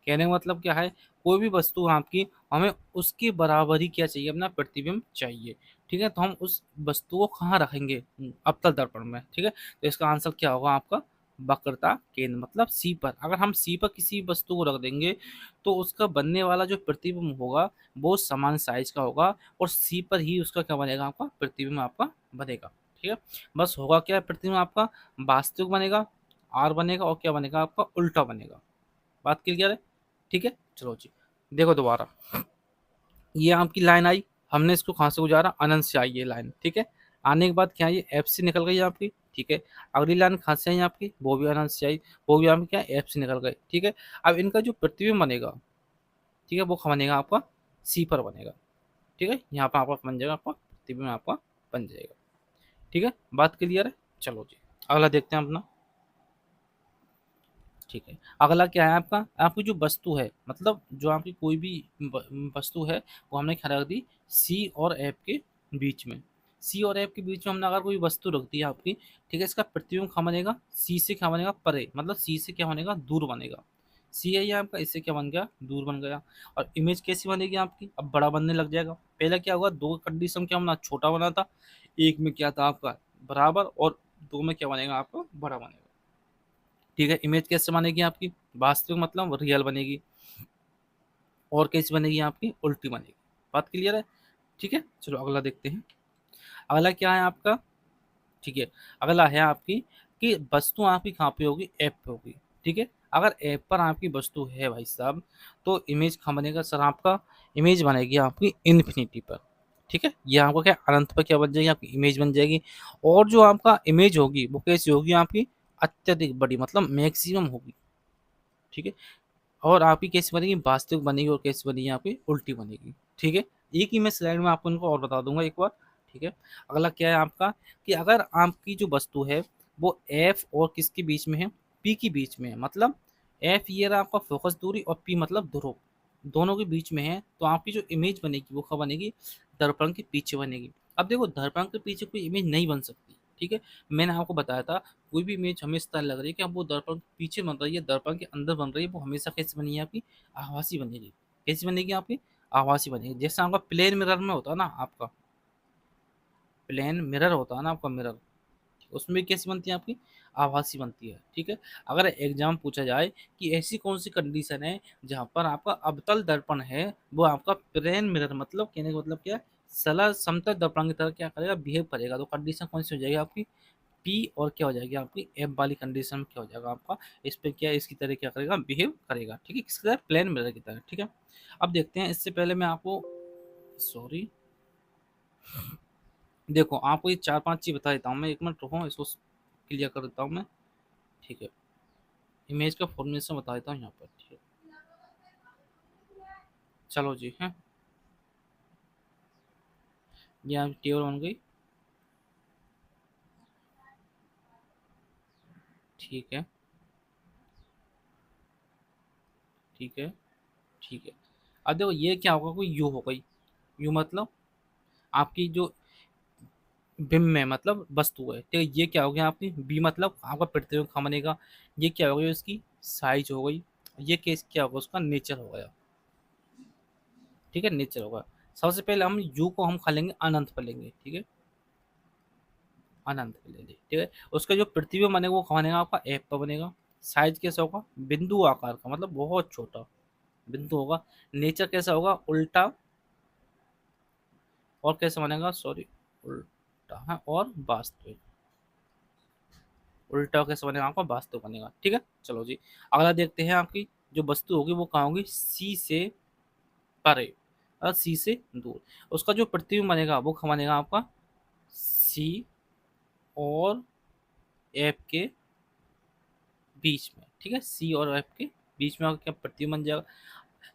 कहने का मतलब क्या है, कोई भी वस्तु आपकी, हमें उसके बराबर ही क्या चाहिए, अपना प्रतिबिंब चाहिए, ठीक है। तो हम उस वस्तु को कहाँ रखेंगे, अवतल दर्पण में, ठीक है। तो इसका आंसर क्या होगा आपका, वक्रता केंद्र, मतलब सी पर। अगर हम सी पर किसी वस्तु को रख देंगे तो उसका बनने वाला जो प्रतिबिंब होगा वो समान साइज का होगा, और सी पर ही उसका क्या बनेगा, आपका प्रतिबिंब आपका बनेगा, ठीक है। बस होगा क्या, प्रतिबिंब आपका वास्तविक बनेगा, आर बनेगा, और क्या बनेगा आपका, उल्टा बनेगा। बात क्लियर है, ठीक है। चलो जी देखो दोबारा, ये आपकी लाइन आई, हमने इसको कहाँ से गुजारा, अनंत से आई ये लाइन, ठीक है। आने के बाद क्या आई, एफ से निकल गई आपकी, ठीक है। अगली लाइन कहाँ से आई आपकी, वो भी अनंत से आई, वो भी आपकी क्या एफ से निकल गई, ठीक है। अब इनका जो प्रतिबिंब बनेगा, ठीक है, वो कहाँ बनेगा आपका, सी पर बनेगा, ठीक है। यहाँ पर आपका बन जाएगा, आपका प्रतिबिंब आपका बन जाएगा, ठीक है। बात क्लियर है, चलो जी अगला देखते हैं अपना, ठीक है। अगला क्या है आपका, आपकी जो वस्तु है, मतलब जो आपकी कोई भी वस्तु है, वो हमने क्या रख दी, सी और एफ के बीच में। सी और एफ के बीच में हमने अगर कोई वस्तु रख दी आपकी, ठीक है, इसका प्रतिबिंब क्या बनेगा, सी से क्या बनेगा, परे, मतलब सी से क्या बनेगा, दूर बनेगा। सी है ये आपका, इससे क्या बन गया, दूर बन गया। और इमेज कैसी बनेगी आपकी, अब बड़ा बनने लग जाएगा। पहले क्या हुआ, दो कंडीशन क्या बना, छोटा बना था, एक में क्या था आपका बराबर, और दो में क्या बनेगा आपका, बड़ा बनेगा, ठीक है। इमेज कैसे बनेगी आपकी, वास्तविक मतलब रियल बनेगी, और कैसी बनेगी आपकी, उल्टी बनेगी। बात क्लियर है, ठीक है। चलो अगला देखते हैं। अगला क्या है आपका, ठीक है, अगला है आपकी कि वस्तु आपकी कहाँ पे होगी, ऐप पे होगी, ठीक है। अगर ऐप पर आपकी वस्तु है भाई साहब, तो इमेज कहाँ बनेगा सर, आपका इमेज बनेगी आपकी इन्फिनिटी पर, ठीक है। ये आपका क्या अनंत पर क्या बन जाएगी, आपकी इमेज बन जाएगी। और जो आपका इमेज होगी वो कैसी होगी आपकी, अत्यधिक बड़ी, मतलब मैक्सिमम होगी, ठीक है। और आपकी कैसी बनेगी, वास्तविक बनेगी, और कैसी बनेगी आपकी, उल्टी बनेगी, ठीक है। एक ही मैं स्लाइड में आपको इनको और बता दूंगा एक बार, ठीक है। अगला क्या है आपका कि अगर आपकी जो वस्तु है वो एफ और किसके बीच में है, पी के बीच में है, मतलब एफ ये रहा आपका फोकस दूरी, और पी मतलब ध्रुव, दोनों के बीच में है, तो आपकी जो इमेज बनेगी वो कब बनेगी, दर्पण के पीछे बनेगी। अब देखो दर्पण के पीछे कोई इमेज नहीं बन सकती, ठीक है। मैंने आपको बताया था कोई भी इमेज हमें इस तरह लग रही है कि अब वो दर्पण के पीछे बन रही है, दर्पण के अंदर बन रही है, वो हमेशा कैसी बनी है आपकी, आभासी बनेगी। कैसी बनेगी आपकी, आभासी बनेगी। जैसे आपका प्लेन मिरर में होता है ना, आपका प्लेन मिरर होता है ना, आपका मिरर, उसमें कैसी बनती है आपकी, आभासी बनती है। ठीक है, अगर एग्जाम पूछा जाए कि ऐसी कौन सी कंडीशन है जहां पर आपका अवतल दर्पण है वो आपका प्लेन मिरर, मतलब कहने का मतलब क्या है, सला समतल दर्पण की तरह क्या करेगा, बिहेव करेगा, तो कंडीशन कौन सी हो जाएगी आपकी, पी, और क्या हो जाएगी आपकी एफ वाली कंडीशन में क्या हो जाएगा आपका, इस पे क्या इसकी तरह क्या करेगा, बिहेव करेगा। ठीक है, किसकी तरह, प्लेन मिरर की तरह। ठीक है, अब देखते हैं, इससे पहले मैं आपको, सॉरी, देखो आपको ये 4-5 चीज बता देता हूँ मैं, 1 मिनट रुको, इसको क्लियर कर देता हूँ मैं। ठीक है, इमेज का फॉर्मेशन बता देता हूँ यहाँ पर। ठीक है, चलो जी, है ये यहाँ टेबल बन गई। ठीक है, ठीक है, ठीक है। अब देखो ये क्या होगा, कोई यू हो गई, यू मतलब आपकी जो बिम में मतलब वस्तु है। ठीक है, ये क्या हो गया आपकी, बी मतलब आपका प्रतिबिंब कहाँ बनेगा, ये क्या हो गई उसकी साइज हो गई, ये केस क्या होगा उसका नेचर हो गया। ठीक है, नेचर होगा। सबसे पहले हम यू को हम खा लेंगे अनंत पर लेंगे। ठीक है, अनंत पे ले ली। ठीक है, उसका जो प्रतिबिंब बनेगा वो कहाँ बनेगा आपका एफ पर बनेगा। साइज कैसा होगा, बिंदु आकार का, मतलब बहुत छोटा बिंदु होगा। नेचर कैसा होगा, उल्टा, और कैसे बनेगा, सॉरी, उल्टा है, और वास्तविक, उल्टा कैसे बनेगा आपका, वास्तविक बनेगा। ठीक है, चलो जी, अगला देखते हैं, आपकी जो वस्तु होगी वो कहाँ होगी, सी से परे और सी से दूर। उसका जो प्रतिबिंब बनेगा वो कहाँ बनेगा आपका, सी और एफ के बीच में। ठीक है, सी और एफ के बीच में आपका क्या प्रतिबिंब बन जाएगा।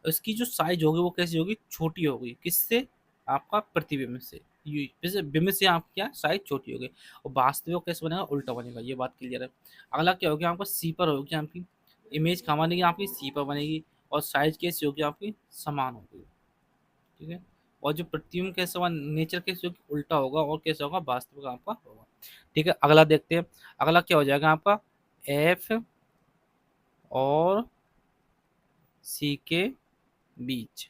इसकी जो साइज होगी वो कैसी होगी, छोटी होगी, किससे, आपका प्रतिबिंब से, जैसे बिंब से आपकी क्या साइज छोटी होगी, और वास्तविक कैसे बनेगा, उल्टा बनेगा। ये बात क्लियर है। अगला क्या होगा आपका, सी पर होगी आपकी इमेज, कहाँ बनेगी आपकी, सी पर बनेगी, और साइज कैसी होगी आपकी, समान होगी। ठीक है, और जो प्रतिबिंब कैसे होगा, नेचर कैसे होगी, उल्टा होगा, और कैसे होगा, वास्तविक आपका होगा। ठीक है, अगला देखते हैं, अगला क्या हो जाएगा आपका, एफ और सी के बीच।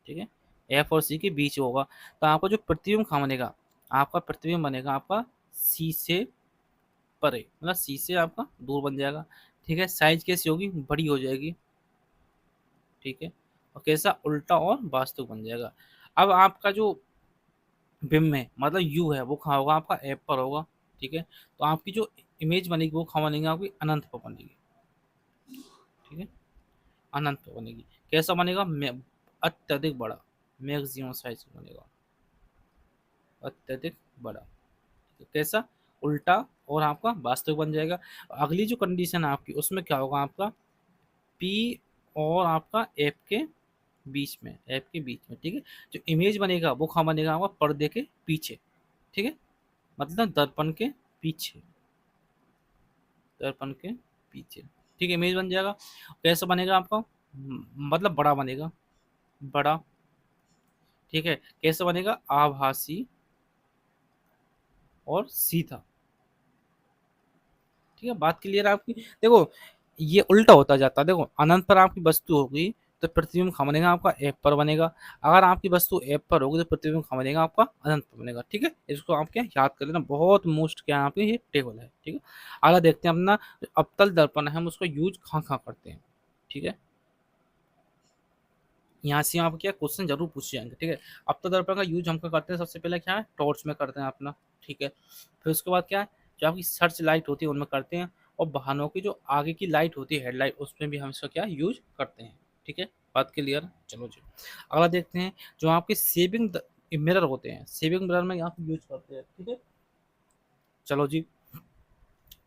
ठीक है, एफ और सी के बीच होगा, तो आपका जो प्रतिबिंब कहाँ बनेगा, आपका प्रतिबिंब बनेगा आपका सी से परे, मतलब सी से आपका दूर बन जाएगा। ठीक है, साइज कैसी होगी, बड़ी हो जाएगी। ठीक है, और कैसा, उल्टा और वास्तविक बन जाएगा। अब आपका जो बिंब है मतलब यू है वो कहाँ होगा, आपका एफ पर होगा। ठीक है, तो आपकी जो इमेज बनेगी वो कहाँ बनेगी, आपकी अनंत पर बनेगी। ठीक है, अनंत पर बनेगी, कैसा बनेगा, अत्यधिक बड़ा, मैक्सिमम साइज बनेगा, अत्यधिक बड़ा। तो कैसा, उल्टा, और आपका वास्तविक बन जाएगा। अगली जो कंडीशन है आपकी उसमें क्या होगा, आपका पी और आपका एफ के बीच में, एफ के बीच में। ठीक है, जो इमेज बनेगा वो कहाँ बनेगा, आपका पर्दे के पीछे। ठीक है, मतलब दर्पण के पीछे, दर्पण के पीछे। ठीक है, इमेज बन जाएगा। कैसा बनेगा आपका, मतलब बड़ा बनेगा, बड़ा। ठीक है, कैसे बनेगा, आभासी और सीधा। ठीक है, बात क्लियर है आपकी। देखो ये उल्टा होता जाता है, देखो अनंत पर आपकी वस्तु होगी तो प्रतिबिंब कहाँ बनेगा, आपका एफ पर बनेगा। अगर आपकी वस्तु एफ पर होगी तो प्रतिबिंब कहाँ बनेगा, आपका अनंत पर बनेगा। ठीक है, इसको आप क्या याद कर लेना, बहुत मोस्ट क्या है आपके ये टेबल है। ठीक है, अगला देखते हैं अपना, अवतल दर्पण है हम उसका यूज कहाँ कहाँ करते हैं। ठीक है, यहाँ से आप क्या क्वेश्चन जरूर पूछ जाएंगे। ठीक है, अवतल दर्पण का यूज हम क्या करते हैं, सबसे पहले क्या है, टॉर्च में करते हैं अपना। ठीक है, फिर उसके बाद क्या है, जो आपकी सर्च लाइट होती है उनमें करते हैं, और वाहनों की जो आगे की लाइट होती है हेडलाइट, उसमें भी हम इसका क्या यूज करते हैं। ठीक है, बात क्लियर। चलो जी, अगला देखते हैं, जो आपके सेविंग मिरर होते हैं, सेविंग मिरर में यहाँ यूज करते हैं। ठीक है, चलो जी,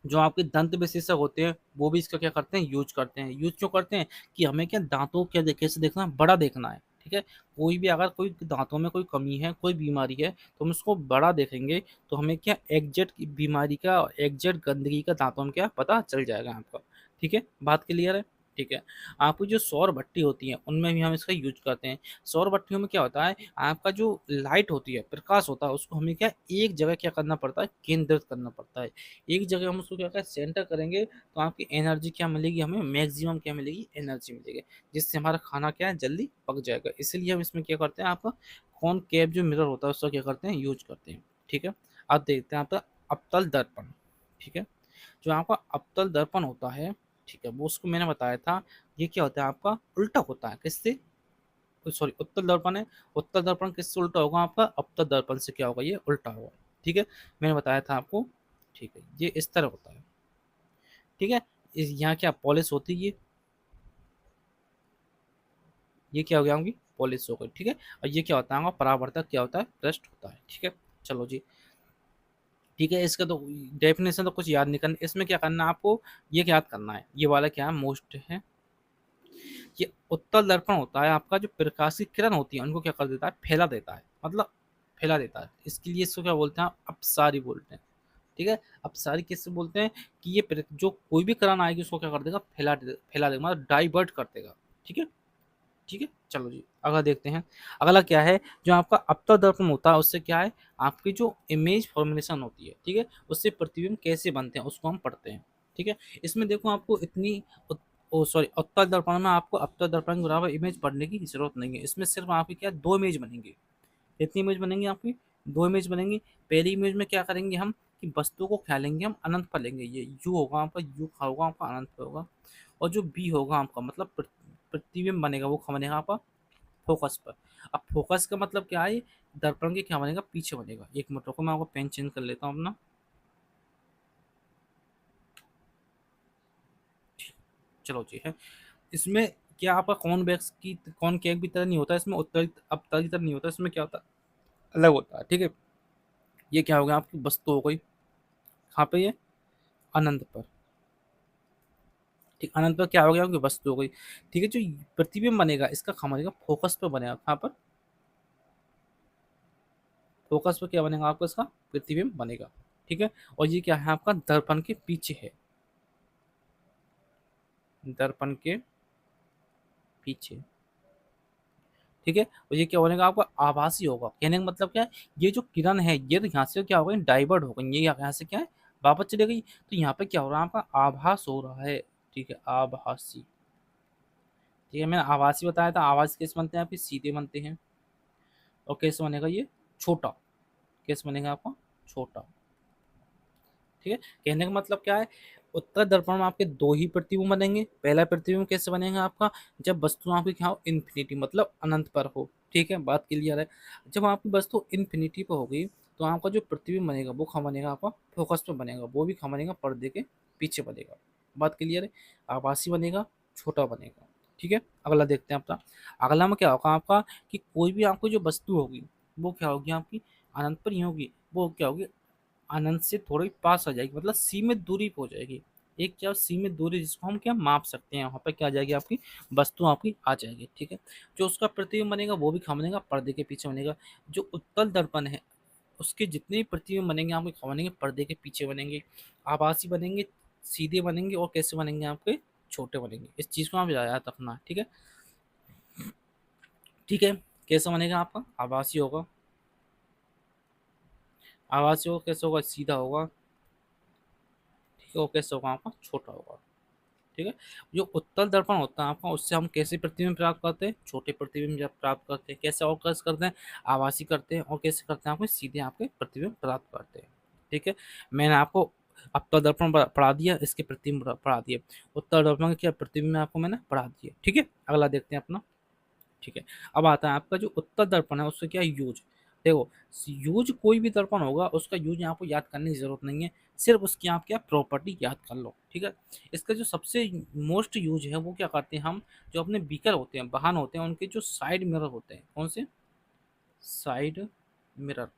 जो आपके दंत विशेषज्ञ होते हैं वो भी इसका क्या करते हैं, यूज करते हैं। यूज क्यों करते हैं, कि हमें क्या दांतों क्या कैसे देखना है, बड़ा देखना है। ठीक है, कोई भी अगर कोई दांतों में कोई कमी है, कोई बीमारी है, तो हम उसको बड़ा देखेंगे तो हमें क्या एग्जैक्ट बीमारी का, एग्जैक्ट गंदगी का दांतों में क्या पता चल जाएगा आपका। ठीक है, बात क्लियर है। ठीक है, आपकी जो सौर भट्टी होती है उनमें भी हम इसका यूज करते हैं। सौर भट्टियों में क्या होता है, आपका जो लाइट होती है, प्रकाश होता है, उसको हमें क्या एक जगह क्या करना पड़ता है, केंद्रित करना पड़ता है। एक जगह हम उसको क्या करें, सेंटर करेंगे तो आपकी एनर्जी क्या मिलेगी, हमें मैक्सिमम क्या मिलेगी, एनर्जी मिलेगी, जिससे हमारा खाना क्या है, जल्दी पक जाएगा। इसलिए हम इसमें क्या करते हैं, आपका कॉनकेव जो मिरर होता है उसका क्या करते हैं, यूज करते हैं। ठीक है, अब देखते हैं आपका अवतल दर्पण, ठीक है। जो आपका अवतल दर्पण होता है, ठीक है, वो उसको मैंने बताया था, ये क्या होता है आपका उल्टा होता है, किससे, सॉरी उत्तल दर्पण है, उत्तल दर्पण किससे उल्टा होगा आपका, अवतल दर्पण से क्या होगा, ये उल्टा होगा, ठीक है, मैंने बताया था आपको, ठीक है, ये इस तरह होता है, ठीक है। यहाँ क्या पॉलिश होती है, ये क्या हो गया होंगी पॉलिश हो गई, ठीक है। और ये क्या होता है आपका परावर्तक, क्या होता है ट्रस्ट होता है, ठीक है। चलो जी, ठीक है, इसका तो डेफिनेशन तो कुछ याद नहीं करना, इसमें क्या करना है आपको, ये क्या याद करना है, ये वाला क्या है मोस्ट है, ये उत्तल दर्पण होता है आपका, जो प्रकाश की किरण होती है उनको क्या कर देता है, फैला देता है, मतलब फैला देता है, इसके लिए इसको क्या बोलते हैं, अपसारी बोलते हैं, ठीक है। अपसारी किससे बोलते हैं, कि ये जो कोई भी किरण आएगी उसको क्या कर देगा, फैला देगा, मतलब डाइवर्ट कर देगा, ठीक है, ठीक है। चलो जी, अगला देखते हैं। अगला क्या है, जो आपका अवतल दर्पण होता है उससे क्या है, आपकी जो इमेज फॉर्मुलेशन होती है, ठीक है, उससे प्रतिबिंब कैसे बनते हैं उसको हम पढ़ते हैं, ठीक है। इसमें देखो आपको इतनी ओ सॉरी अवतल दर्पण में आपको अवतल दर्पण के बराबर इमेज पढ़ने की जरूरत नहीं है, इसमें सिर्फ आपकी क्या दो इमेज बनेंगी, कितनी इमेज बनेंगी आपकी, दो इमेज बनेंगी। पहली इमेज में क्या करेंगे हम, कि वस्तु को क्या लेंगे हम, अनंत पर लेंगे, ये यू होगा आपका, यू का होगा आपका अनंत पर होगा, और जो बी होगा आपका मतलब प्रतिबिंब बनेगा, वो क्या बनेगा आपका फोकस पर। अब फोकस का मतलब क्या है, दर्पण के क्या बनेगा, पीछे बनेगा। एक मिनट रुको, मैं आपको पेन चेंज कर लेता हूँ अपना। चलो जी है, इसमें क्या आपका कॉन्वेक्स की कॉनकेव की तरह नहीं होता, इसमें उत्तरित अपतल की तरह नहीं होता, इसमें क्या होता है, अलग होता है, ठीक है। ये क्या हो गया आपकी वस्तु हो गई, कहाँ पे ये, अनंत पर, ठीक, अनंत पर क्या हो गया आपकी वस्तु हो गई, ठीक है। जो प्रतिबिंब बनेगा इसका कहाँ बनेगा, फोकस पर बनेगा, कहाँ पर, फोकस पर क्या बनेगा आपका, इसका प्रतिबिंब बनेगा, ठीक है। और ये क्या है आपका दर्पण के पीछे है, दर्पण के पीछे, ठीक है। और ये क्या बनेगा आपका आभासी होगा, कहने का मतलब क्या है, ये जो किरण है ये तो यहाँ से क्या हो गई डाइवर्ट हो गई, ये यहाँ से क्या है वापस चले गई, तो यहाँ पे क्या हो रहा है आपका आभास हो रहा है, ठीक है, आभासी, ठीक है। मैंने आभासी बताया था, आभासी कैसे बनते हैं आपके, सीधे बनते हैं, और कैसे बनेगा ये छोटा, कैसे बनेगा आपका छोटा, ठीक है। कहने का मतलब क्या है, उत्तर दर्पण में आपके दो ही प्रतिबिंब बनेंगे, पहला प्रतिबिंब कैसे बनेगा आपका, जब वस्तु आपकी क्या हो इन्फिनिटी मतलब अनंत पर हो, ठीक है, बात क्लियर है। जब आपकी वस्तु इन्फिनिटी पर होगी तो आपका जो प्रतिबिंब बनेगा वो कहाँ बनेगा आपका फोकस पे बनेगा, वो भी कहाँ बनेगा पर्दे के पीछे बनेगा, बात क्लियर है। आभासी बनेगा, छोटा बनेगा, ठीक है। अगला देखते हैं अपना, अगला में क्या होगा आपका, कि कोई भी आपको जो वस्तु होगी वो क्या होगी आपकी अनंत पर ही होगी, वो क्या होगी अनंत से थोड़ी पास आ जाएगी, मतलब सीमित दूरी पे हो जाएगी, एक क्या सीमित दूरी जिसको हम क्या माप सकते हैं, वहाँ पे क्या आ जाएगी आपकी वस्तु आपकी आ जाएगी, ठीक है। जो उसका प्रतिबिंब बनेगा वो भी कहाँ बनेगा, पर्दे के पीछे बनेगा। जो उत्तल दर्पण है उसके जितने भी प्रतिबिंब बनेंगे आपके कहाँ बनेंगे, पर्दे के पीछे बनेंगे, आभासी बनेंगे, सीधे बनेंगे, और कैसे बनेंगे आपके छोटे बनेंगे। इस चीज़ को आप याद रखना, ठीक है, ठीक है। कैसे बनेगा आपका आभासी होगा, आभासी होगा, कैसे होगा सीधा होगा, ठीक है, वो कैसे होगा आपका छोटा होगा, ठीक है। जो उत्तल दर्पण होता है आपका उससे हम कैसे प्रतिबिंब प्राप्त करते हैं, छोटे प्रतिबिंब जब प्राप्त करते हैं, कैसे और कैसे करते हैं, आभासी करते हैं, और कैसे करते हैं आपके सीधे आपके प्रतिबिंब प्राप्त करते हैं, ठीक है। मैंने आपको अवतल दर्पण पढ़ा दिया, इसके प्रतिबिंब पढ़ा दिए, उत्तल दर्पण के क्या प्रतिबिंब आपको मैंने पढ़ा दिए, ठीक है। अगला देखते हैं अपना, ठीक है। अब आता है आपका जो उत्तर दर्पण है उससे क्या यूज, देखो यूज कोई भी दर्पण होगा उसका यूज आपको याद करने की जरूरत नहीं है, सिर्फ उसकी आप क्या प्रॉपर्टी याद कर लो, ठीक है। इसका जो सबसे मोस्ट यूज है वो क्या करते हैं हम, जो अपने बीकर होते हैं वाहन होते हैं उनके जो साइड मिरर होते हैं, कौन से साइड मिरर,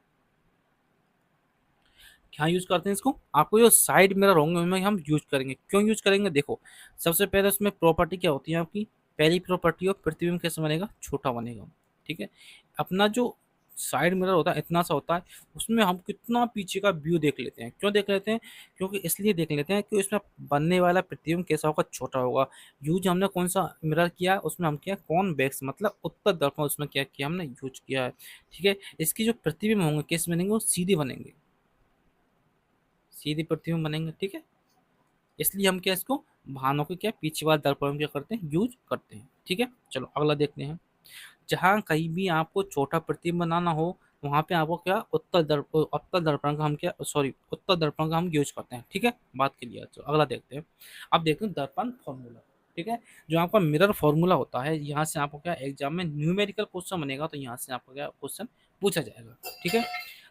क्या यूज करते हैं इसको, आपको जो साइड मिरर होंगे उनमें हम यूज करेंगे, क्यों यूज करेंगे, देखो सबसे पहले उसमें प्रॉपर्टी क्या होती है आपकी, पहली प्रॉपर्टी हो प्रतिबिंब कैसे बनेगा, छोटा बनेगा, ठीक है। अपना जो साइड मिरर होता है इतना सा होता है, उसमें हम कितना पीछे का व्यू देख लेते हैं, क्यों देख लेते हैं, क्योंकि इसलिए देख लेते हैं कि इसमें बनने वाला प्रतिबिंब कैसा होगा, छोटा होगा। यूज हमने कौन सा मिरर किया, उसमें हम क्या कॉन्वेक्स मतलब उत्तर दर्पण उसमें क्या किया हमने यूज किया है, ठीक है। इसकी जो प्रतिबिंब होंगे कैसे बनेंगे, वो सीधे बनेंगे, सीधे प्रतिबिंब बनेंगे, ठीक है। इसलिए हम क्या इसको वाहनों के क्या पीछे वाले दर्पण में क्या करते हैं यूज करते हैं, ठीक है। चलो अगला देखते हैं, जहाँ कहीं भी आपको छोटा प्रतिबिंब बनाना हो वहाँ पे आपको क्या उत्तल दर्पण का हम क्या सॉरी उत्तल दर्पण का हम यूज करते हैं। ठीक है, बात क्लियर। तो अगला देखते हैं। अब देखते हैं दर्पण फॉर्मूला। ठीक है, जो आपका मिरर फॉर्मूला होता है, यहाँ से आपको क्या एग्जाम में न्यूमेरिकल क्वेश्चन बनेगा, तो यहाँ से आपको क्या क्वेश्चन पूछा जाएगा। ठीक है,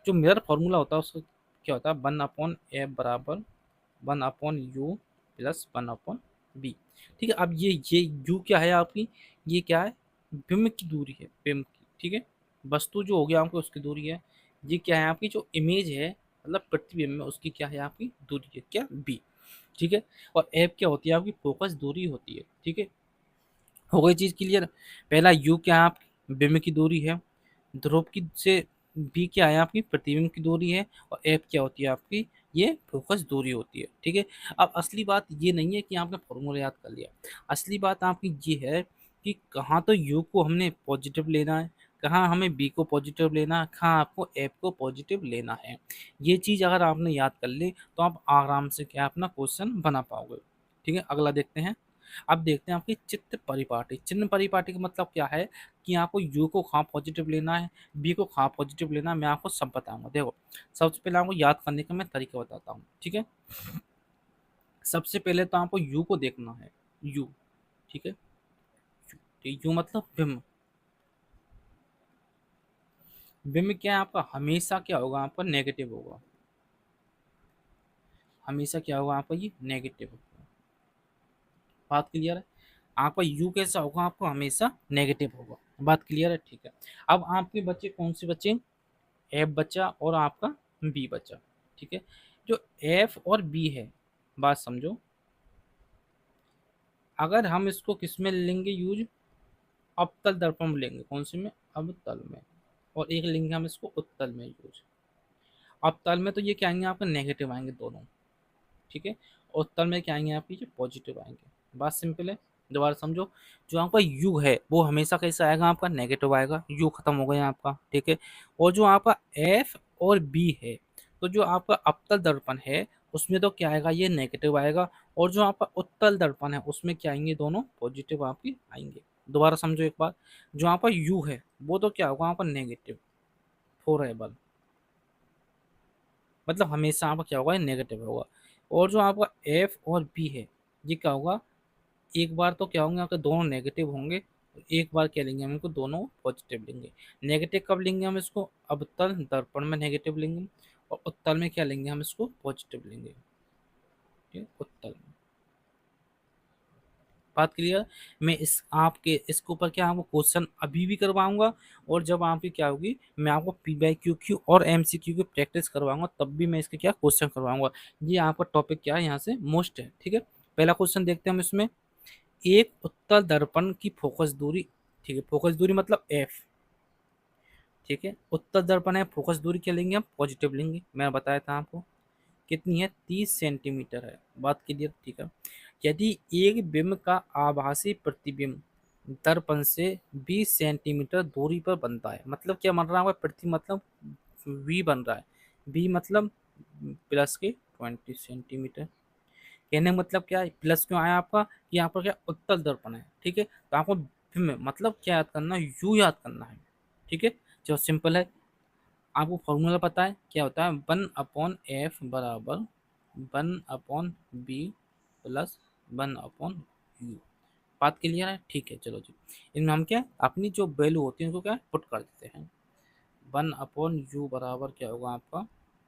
जो मिरर फॉर्मूला होता है उसका क्या होता है, 1/f बराबर 1/u प्लस 1/b। ठीक है, अब ये u क्या है आपकी, ये क्या है, बिंब की दूरी है, बिंब की। ठीक है, वस्तु जो हो गया आपको उसकी दूरी है। ये क्या है, आपकी जो इमेज है मतलब प्रतिबिंब में, उसकी क्या है, आपकी दूरी है क्या, b। ठीक है, और एफ क्या होती है, आपकी फोकस दूरी होती है। ठीक है, हो गई चीज क्लियर। पहला यू क्या है, आप बिंब की दूरी है, ध्रुव की से बी क्या है, आपकी प्रतिबिंब की दूरी है, और एफ क्या होती है, आपकी ये फोकस दूरी होती है। ठीक है, अब असली बात ये नहीं है कि आपने फॉर्मूला याद कर लिया। असली बात आपकी ये है कि कहाँ तो यू को हमने पॉजिटिव लेना है, कहाँ हमें बी को पॉजिटिव लेना है, कहाँ आपको एफ को पॉजिटिव लेना है। ये चीज़ अगर आपने याद कर ली तो आप आराम से क्या अपना क्वेश्चन बना पाओगे। ठीक है, अगला देखते हैं। अब देखते हैं आपकी चित्त परिपाटी। चिन्ह परिपाटी का मतलब क्या है कि आपको यू को कहाँ पॉजिटिव लेना है, बी को कहाँ पॉजिटिव लेना है, मैं आपको सब बताऊंगा। देखो, सबसे पहले आपको याद करने का मैं तरीका बताता हूँ। ठीक है, सबसे पहले तो आपको यू को देखना है, यू। ठीक है, यू मतलब बिम्ब। बिम्ब क्या है आपका, हमेशा क्या होगा, आपका नेगेटिव होगा। हमेशा क्या होगा आपका, ये नेगेटिव होगा। बात क्लियर है, आपका यू कैसा होगा, आपको हमेशा नेगेटिव होगा। बात क्लियर है, ठीक है। अब आपके बच्चे कौन से बच्चे, एफ बचा और आपका बी बचा। ठीक है, जो एफ और बी है, बात समझो, अगर हम इसको किस में लेंगे यूज, अवतल दर्पण में लेंगे, कौन से में, अवतल में, और एक लेंगे हम इसको उत्तल में यूज। अवतल में तो ये क्या आएंगे, आपका नेगेटिव आएंगे दोनों। ठीक है, और उत्तल में क्या आएंगे, आपके ये पॉजिटिव आएंगे। बात सिंपल है, दोबारा समझो। जो आपका यू है वो हमेशा कैसा आएगा, आपका नेगेटिव आएगा। यू खत्म हो गया आपका। ठीक है, और जो आपका एफ और बी है, तो जो आपका अवतल दर्पण है उसमें तो क्या आएगा, ये नेगेटिव आएगा, और जो आपका उत्तल दर्पण है उसमें क्या आएंगे, दोनों पॉजिटिव आपकी आएंगे। दोबारा समझो एक बार, जो आपका यू है वो तो क्या होगा, आपका नेगेटिव फॉरएवर, मतलब हमेशा आपका क्या होगा, नेगेटिव होगा। और जो आपका एफ और बी है, ये क्या होगा, एक बार तो क्या होंगे, आपके दोनों नेगेटिव होंगे, एक बार क्या लेंगे हम इनको, दोनों पॉजिटिव लेंगे। नेगेटिव कब लेंगे हम इसको, अवतल दर्पण में नेगेटिव लेंगे, और उत्तल में क्या लेंगे हम इसको, पॉजिटिव लेंगे। ठीक है, उत्तल में। बात क्लियर। मैं इस आपके इसके ऊपर क्या आपको क्वेश्चन अभी भी करवाऊंगा, और जब आपकी क्या होगी, मैं आपको पी बाई क्यू क्यू और एमसीक्यू की प्रैक्टिस करवाऊंगा, तब भी मैं इसके क्या क्वेश्चन करवाऊंगा। ये आपका टॉपिक क्या है, यहाँ से मोस्ट है। ठीक है, पहला क्वेश्चन देखते हैं हम इसमें। एक उत्तल दर्पण की फोकस दूरी, ठीक है, फोकस दूरी मतलब एफ। ठीक है, उत्तल दर्पण है, फोकस दूरी क्या लेंगे हम, पॉजिटिव लेंगे। मैं बताया था आपको कितनी है, 30 सेंटीमीटर है। बात क्लियर, ठीक है। यदि एक बिंब का आभासी प्रतिबिंब दर्पण से 20 सेंटीमीटर दूरी पर बनता है, मतलब क्या बन रहा है, प्रति मतलब वी बन रहा है, बी मतलब प्लस के 20 सेंटीमीटर। कहने का मतलब क्या है, प्लस क्यों आया आपका, कि यहाँ पर क्या उत्तल दर्पण है। ठीक है, तो आपको बिंब मतलब क्या याद करना है, यू याद करना है। ठीक है, जो सिंपल है, आपको फॉर्मूला पता है क्या होता है, 1/f बराबर 1/b प्लस 1/u। बात क्लियर है, ठीक है। चलो जी, इनमें हम क्या अपनी जो वैल्यू होती है उनको क्या पुट कर देते हैं। 1/u बराबर क्या होगा आपका,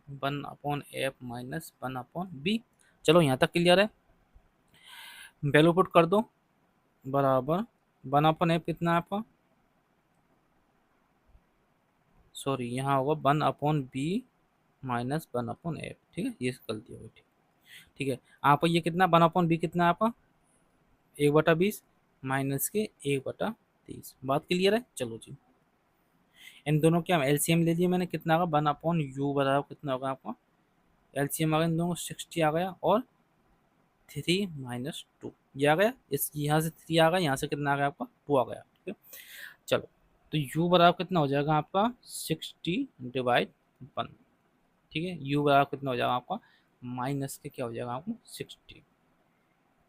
1/f माइनस 1/b। चलो यहाँ तक क्लियर है, वैल्यू पुट कर दो, बराबर 1/f कितना है आपका, सॉरी यहाँ होगा 1/b माइनस 1/f। ठीक है, ये गलती हो गई। ठीक है, आपका ये कितना 1/b कितना है आपका, 1/20 माइनस के 1/30। बात क्लियर है, चलो जी। इन दोनों के हम एलसीएम ले लिए मैंने, कितना होगा 1/u बराबर कितना होगा आपका, एलसीएम आ गया इन दोनों 60 आ गया, और 3 - 2 ये आ गया, इस यहाँ से 3 आ गया, यहाँ से कितना आ गया आपका 2 आ गया। ठीक है, चलो, तो u बराबर कितना हो जाएगा आपका 60/1। ठीक है, u बराबर कितना हो जाएगा आपका, माइनस के क्या हो जाएगा आपको 60।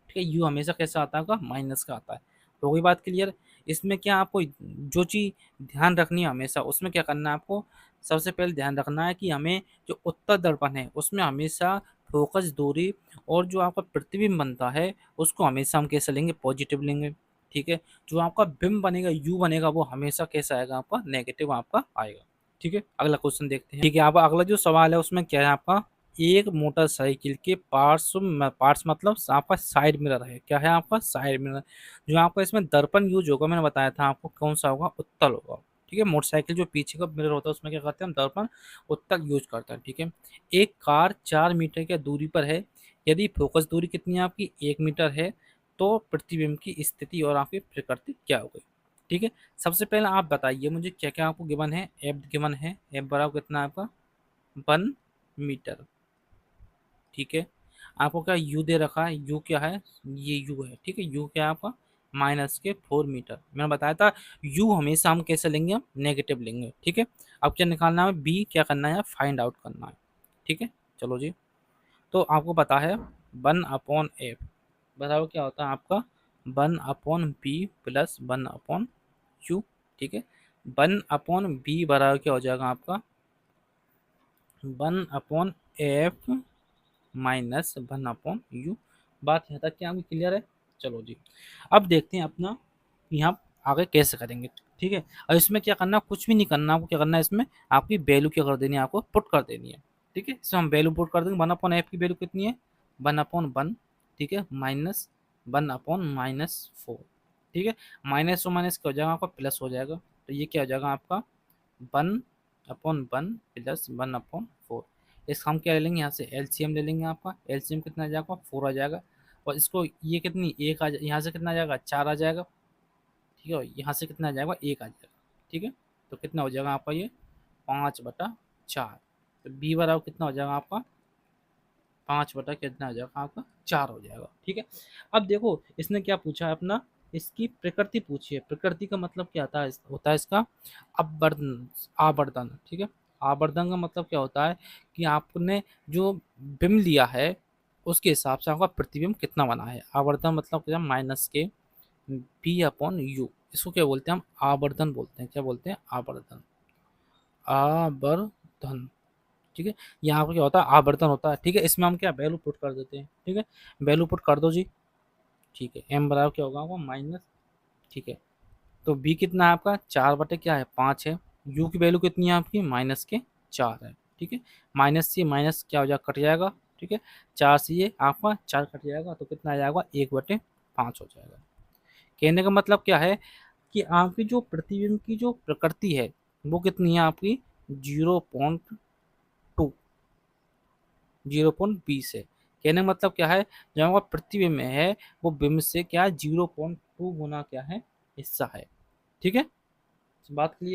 ठीक है, यू हमेशा कैसा आता है आपका, माइनस का आता है। हो गई बात क्लियर। इसमें क्या आपको जो चीज़ ध्यान रखनी है हमेशा, उसमें क्या करना है आपको, सबसे पहले ध्यान रखना है कि हमें जो उत्तल दर्पण है उसमें हमेशा फोकस दूरी और जो आपका प्रतिबिंब बनता है उसको हमेशा हम कैसे लेंगे, पॉजिटिव लेंगे। ठीक है, जो आपका बिंब बनेगा, यू बनेगा, वो हमेशा कैसा आएगा, आपका नेगेटिव आपका आएगा। ठीक है, अगला क्वेश्चन देखते हैं। ठीक है, आप अगला जो सवाल है उसमें क्या है आपका, एक मोटरसाइकिल के पार्ट्स मतलब आपका साइड मिरर है। क्या है आपका, साइड मिरर। जो आपका इसमें दर्पण यूज होगा, मैंने बताया था आपको कौन सा होगा, उत्तल होगा। ठीक है, मोटरसाइकिल जो पीछे का मिरर होता है उसमें क्या करते हैं हम, दर्पण उत्तल यूज करते हैं। ठीक है, एक कार 4 मीटर की दूरी पर है, यदि फोकस दूरी कितनी है आपकी, 1 मीटर है, तो प्रतिबिंब की स्थिति और आपकी प्रकृति क्या हो गई। ठीक है, सबसे पहले आप बताइए मुझे क्या क्या आपको गिवन है। एफ गिवन है, एफ बराबर कितना है आपका, 1 मीटर। ठीक है, आपको क्या यू दे रखा है, यू क्या है, ये यू है। ठीक है, यू क्या है आपका, -4 मीटर। मैंने बताया था यू हमेशा हम कैसे लेंगे, हम नेगेटिव लेंगे। ठीक है, अब क्या निकालना है, बी क्या करना है, फाइंड आउट करना है। ठीक है, चलो जी। तो आपको पता है 1/f बराबर क्या होता है आपका, 1/b प्लस 1/u। ठीक है, 1/b बराबर क्या हो जाएगा आपका, 1/f -1/u। बात यहाँ तक क्या आपकी क्लियर है। चलो जी, अब देखते हैं अपना यहाँ आगे कैसे करेंगे। ठीक है, और इसमें क्या करना, कुछ भी नहीं करना, आपको क्या करना है, इसमें आपकी वैल्यू क्या कर देनी है, आपको पुट कर देनी है। ठीक है, इसमें हम वैल्यू पुट कर देंगे, 1/f की वैल्यू कितनी है, 1/1। ठीक है, -1/-4। ठीक है, माइनस और माइनस क्या हो जाएगा आपका, प्लस हो जाएगा। तो ये क्या हो जाएगा आपका, 1/1 प्लस 1/4। इसका हम क्या ले लेंगे, यहाँ से एलसीएम ले लेंगे। आपका एलसीएम कितना आ जाएगा, 4 आ जाएगा। और इसको ये कितनी, एक यहाँ से कितना आ जाएगा, 4 आ जाएगा। ठीक है, यहाँ से कितना आ जाएगा, 1 आ जाएगा। ठीक है, तो कितना हो जाएगा आपका ये, 5/4। तो बी बराबर कितना हो जाएगा आपका, 5 बटा कितना हो जाएगा आपका, 4 हो जाएगा। ठीक है, अब देखो इसने क्या पूछा है अपना, इसकी प्रकृति पूछी है। प्रकृति का मतलब क्या होता है इसका, अपवर्तन, आवर्तन। ठीक है, आवर्तन का मतलब क्या होता है कि आपने जो बिंब लिया है उसके हिसाब से आपका प्रतिबिंब कितना बना है। आवर्तन मतलब क्या, माइनस के p/u, इसको क्या बोलते हैं हम, आवर्तन बोलते हैं। क्या बोलते हैं, आवर्तन, आवर्तन। ठीक है, यहाँ पर क्या होता है, आवर्तन होता है। ठीक है, इसमें हम क्या वैल्यू पुट कर देते हैं। ठीक है, वैल्यू पुट कर दो जी। ठीक है, एम बराबर क्या होगा आपका, माइनस। ठीक है, तो बी कितना है आपका, 4 बटे क्या है, 5 है। यू की वैल्यू कितनी है आपकी, -4 है। ठीक है, माइनस से माइनस क्या हो जाएगा, कट जाएगा। ठीक है, 4 से ये आपका 4 कट जाएगा, तो कितना आ जाएगा, 1/5 हो जाएगा। कहने का मतलब क्या है कि आपकी जो प्रतिबिंब की जो प्रकृति है वो कितनी है आपकी, 0.2, 0.20 है। कहने का मतलब क्या है, जो हमारा प्रतिबिंब में है वो बिंब से क्या है, 0.2 गुना क्या है, हिस्सा है। ठीक है, बात क्लियर।